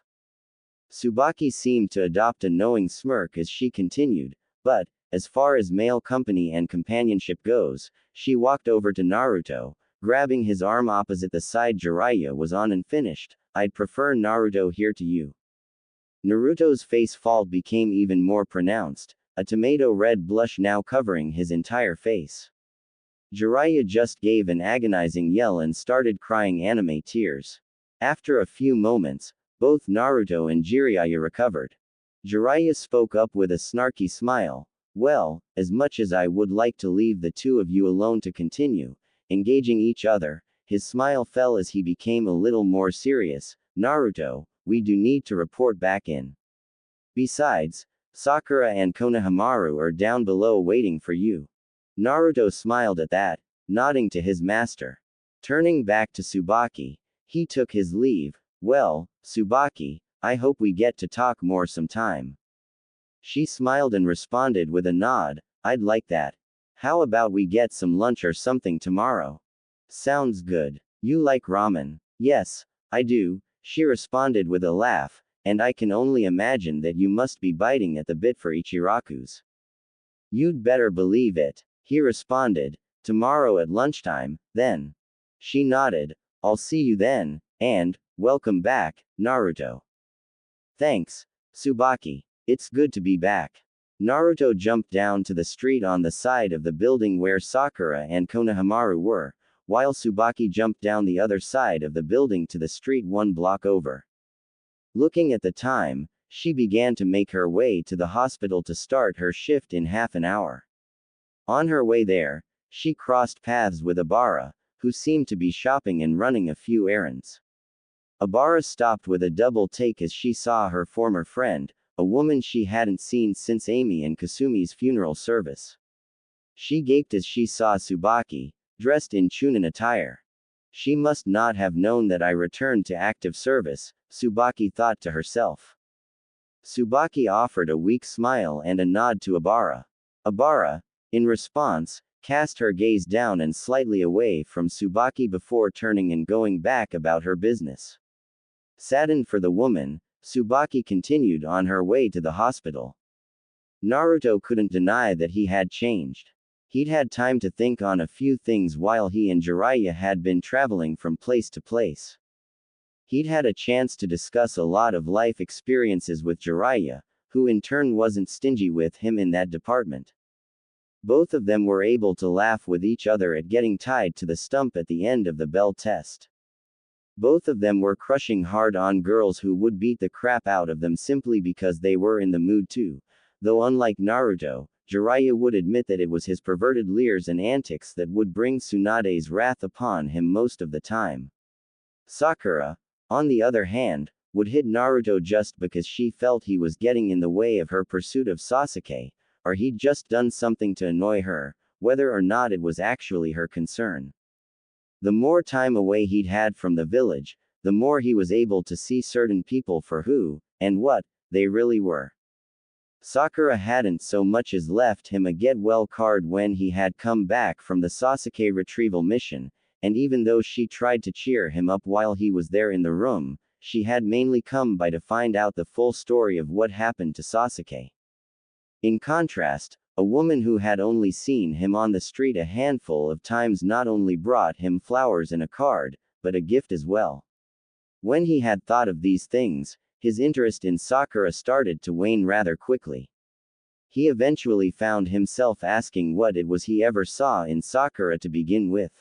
Tsubaki seemed to adopt a knowing smirk as she continued, "But, as far as male company and companionship goes," she walked over to Naruto, grabbing his arm opposite the side Jiraiya was on and finished, "I'd prefer Naruto here to you." Naruto's face fall became even more pronounced, a tomato red blush now covering his entire face. Jiraiya just gave an agonizing yell and started crying anime tears. After a few moments, both Naruto and Jiraiya recovered. Jiraiya spoke up with a snarky smile. "Well, as much as I would like to leave the two of you alone to continue, engaging each other. His smile fell as he became a little more serious. Naruto, we do need to report back in. Besides, Sakura and Konohamaru are down below waiting for you. Naruto smiled at that, nodding to his master. Turning back to Tsubaki, he took his leave. Well, Tsubaki, I hope we get to talk more sometime. She smiled and responded with a nod, I'd like that. How about we get some lunch or something tomorrow? Sounds good. You like ramen? Yes, I do, she responded with a laugh, and I can only imagine that you must be biting at the bit for Ichiraku's. You'd better believe it, he responded. Tomorrow at lunchtime, then. She nodded, I'll see you then, and, welcome back, Naruto. Thanks, Tsubaki. It's good to be back. Naruto jumped down to the street on the side of the building where Sakura and Konohamaru were, while Tsubaki jumped down the other side of the building to the street one block over. Looking at the time, she began to make her way to the hospital to start her shift in half an hour. On her way there, she crossed paths with Abara, who seemed to be shopping and running a few errands. Abara stopped with a double take as she saw her former friend, a woman she hadn't seen since Amy and Kasumi's funeral service. She gaped as she saw Tsubaki, dressed in Chunin attire. She must not have known that I returned to active service, Tsubaki thought to herself. Tsubaki offered a weak smile and a nod to Abara. Abara, in response, cast her gaze down and slightly away from Tsubaki before turning and going back about her business. Saddened for the woman, Tsubaki continued on her way to the hospital. Naruto couldn't deny that he had changed. He'd had time to think on a few things while he and Jiraiya had been traveling from place to place. He'd had a chance to discuss a lot of life experiences with Jiraiya, who in turn wasn't stingy with him in that department. Both of them were able to laugh with each other at getting tied to the stump at the end of the bell test. Both of them were crushing hard on girls who would beat the crap out of them simply because they were in the mood too, though unlike Naruto, Jiraiya would admit that it was his perverted leers and antics that would bring Tsunade's wrath upon him most of the time. Sakura, on the other hand, would hit Naruto just because she felt he was getting in the way of her pursuit of Sasuke, or he'd just done something to annoy her, whether or not it was actually her concern. The more time away he'd had from the village, the more he was able to see certain people for who, and what, they really were. Sakura hadn't so much as left him a get-well card when he had come back from the Sasuke retrieval mission, and even though she tried to cheer him up while he was there in the room, she had mainly come by to find out the full story of what happened to Sasuke. In contrast, a woman who had only seen him on the street a handful of times not only brought him flowers and a card, but a gift as well. When he had thought of these things, his interest in Sakura started to wane rather quickly. He eventually found himself asking what it was he ever saw in Sakura to begin with.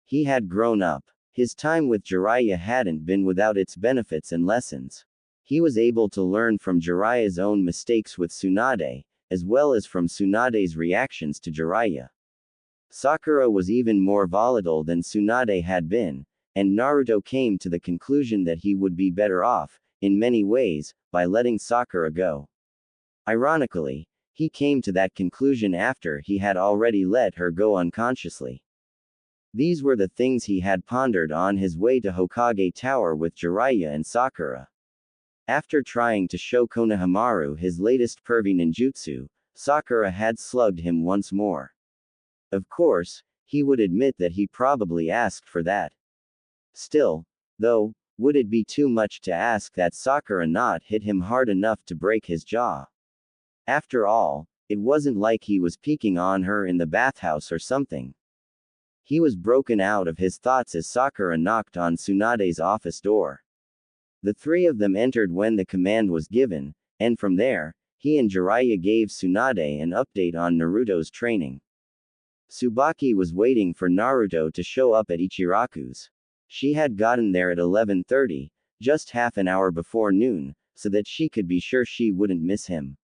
He had grown up. His time with Jiraiya hadn't been without its benefits and lessons. He was able to learn from Jiraiya's own mistakes with Tsunade, as well as from Tsunade's reactions to Jiraiya. Sakura was even more volatile than Tsunade had been, and Naruto came to the conclusion that he would be better off, in many ways, by letting Sakura go. Ironically, he came to that conclusion after he had already let her go unconsciously. These were the things he had pondered on his way to Hokage Tower with Jiraiya and Sakura. After trying to show Konohamaru his latest pervy ninjutsu, Sakura had slugged him once more. Of course, he would admit that he probably asked for that. Still, though, would it be too much to ask that Sakura not hit him hard enough to break his jaw? After all, it wasn't like he was peeking on her in the bathhouse or something. He was broken out of his thoughts as Sakura knocked on Tsunade's office door. The three of them entered when the command was given, and from there, he and Jiraiya gave Tsunade an update on Naruto's training. Tsubaki was waiting for Naruto to show up at Ichiraku's. She had gotten there at 11:30, just half an hour before noon, so that she could be sure she wouldn't miss him.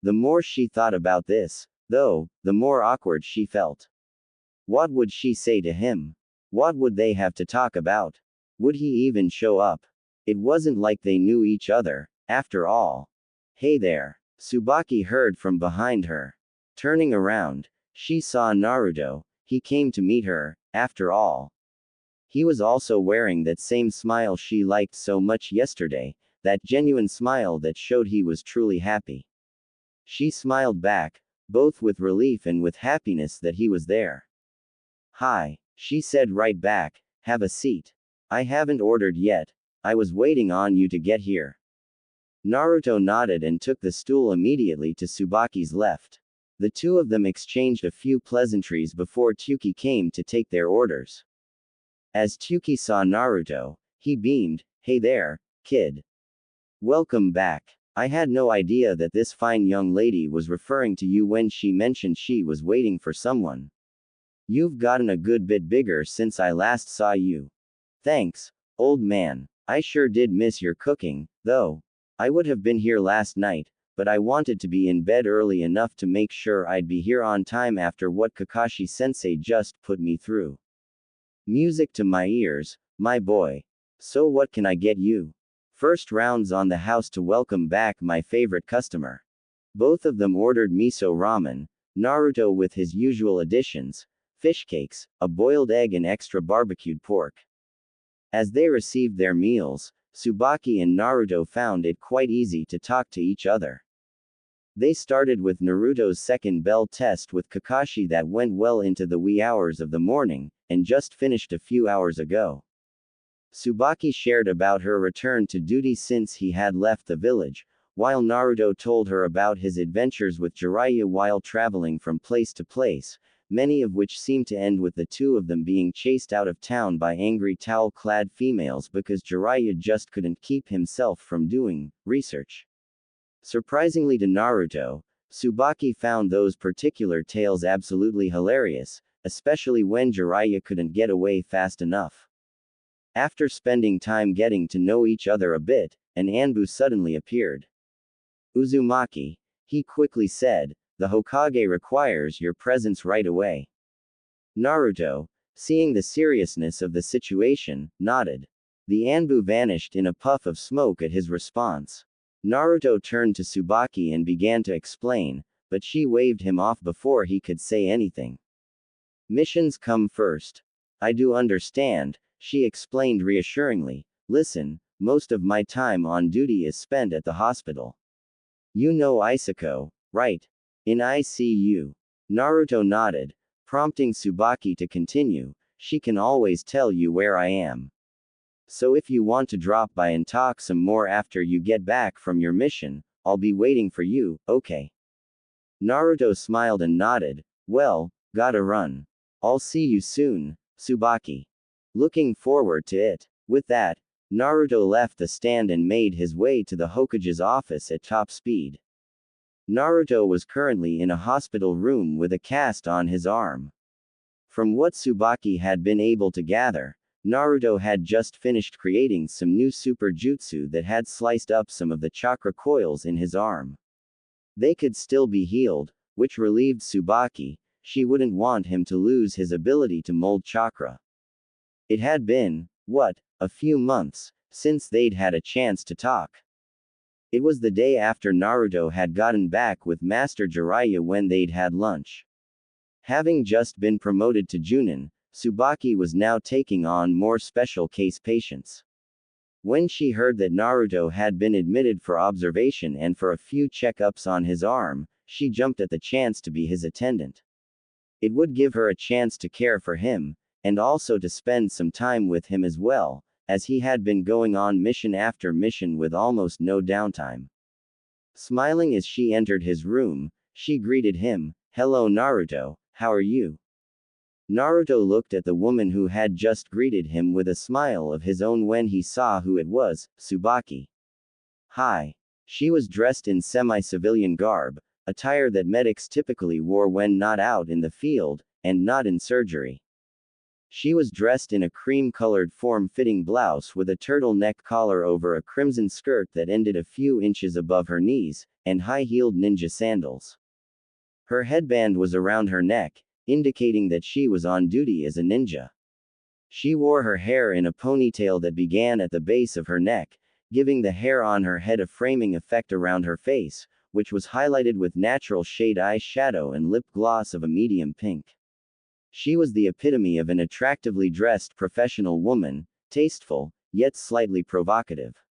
The more she thought about this, though, the more awkward she felt. What would she say to him? What would they have to talk about? Would he even show up? It wasn't like they knew each other, after all. Hey there. Tsubaki heard from behind her. Turning around, she saw Naruto. He came to meet her, after all. He was also wearing that same smile she liked so much yesterday, that genuine smile that showed he was truly happy. She smiled back, both with relief and with happiness that he was there. Hi, she said right back, have a seat. I haven't ordered yet. I was waiting on you to get here. Naruto nodded and took the stool immediately to Tsubaki's left. The two of them exchanged a few pleasantries before Tsuki came to take their orders. As Tsuki saw Naruto, he beamed, hey there, kid. Welcome back. I had no idea that this fine young lady was referring to you when she mentioned she was waiting for someone. You've gotten a good bit bigger since I last saw you. Thanks, old man. I sure did miss your cooking, though. I would have been here last night, but I wanted to be in bed early enough to make sure I'd be here on time after what Kakashi-sensei just put me through. Music to my ears, my boy. So what can I get you? First rounds on the house to welcome back my favorite customer. Both of them ordered miso ramen, Naruto with his usual additions, fish cakes, a boiled egg and extra barbecued pork. As they received their meals, Tsubaki and Naruto found it quite easy to talk to each other. They started with Naruto's second bell test with Kakashi that went well into the wee hours of the morning, and just finished a few hours ago. Tsubaki shared about her return to duty since he had left the village, while Naruto told her about his adventures with Jiraiya while traveling from place to place, many of which seemed to end with the two of them being chased out of town by angry towel-clad females because Jiraiya just couldn't keep himself from doing research. Surprisingly to Naruto, Tsubaki found those particular tales absolutely hilarious, especially when Jiraiya couldn't get away fast enough. After spending time getting to know each other a bit, an Anbu suddenly appeared. Uzumaki, he quickly said, the Hokage requires your presence right away. Naruto, seeing the seriousness of the situation, nodded. The Anbu vanished in a puff of smoke at his response. Naruto turned to Tsubaki and began to explain, but she waved him off before he could say anything. Missions come first. I do understand, she explained reassuringly. Listen, most of my time on duty is spent at the hospital. You know Isako, right? In ICU. Naruto nodded, prompting Tsubaki to continue. She can always tell you where I am. So if you want to drop by and talk some more after you get back from your mission, I'll be waiting for you, okay? Naruto smiled and nodded. Well, gotta run. I'll see you soon, Tsubaki. Looking forward to it. With that, Naruto left the stand and made his way to the Hokage's office at top speed. Naruto was currently in a hospital room with a cast on his arm. From what Tsubaki had been able to gather, Naruto had just finished creating some new super jutsu that had sliced up some of the chakra coils in his arm. They could still be healed, which relieved Tsubaki. She wouldn't want him to lose his ability to mold chakra. It had been, a few months, since they'd had a chance to talk. It was the day after Naruto had gotten back with Master Jiraiya when they'd had lunch. Having just been promoted to Junin, Tsubaki was now taking on more special case patients. When she heard that Naruto had been admitted for observation and for a few checkups on his arm, she jumped at the chance to be his attendant. It would give her a chance to care for him, and also to spend some time with him as well, as he had been going on mission after mission with almost no downtime. Smiling as she entered his room, she greeted him, "Hello Naruto, how are you?" Naruto looked at the woman who had just greeted him with a smile of his own when he saw who it was, Tsubaki. Hi. She was dressed in semi-civilian garb, attire that medics typically wore when not out in the field, and not in surgery. She was dressed in a cream-colored form-fitting blouse with a turtleneck collar over a crimson skirt that ended a few inches above her knees, and high-heeled ninja sandals. Her headband was around her neck, indicating that she was on duty as a ninja. She wore her hair in a ponytail that began at the base of her neck, giving the hair on her head a framing effect around her face, which was highlighted with natural shade eye shadow and lip gloss of a medium pink. She was the epitome of an attractively dressed professional woman, tasteful, yet slightly provocative.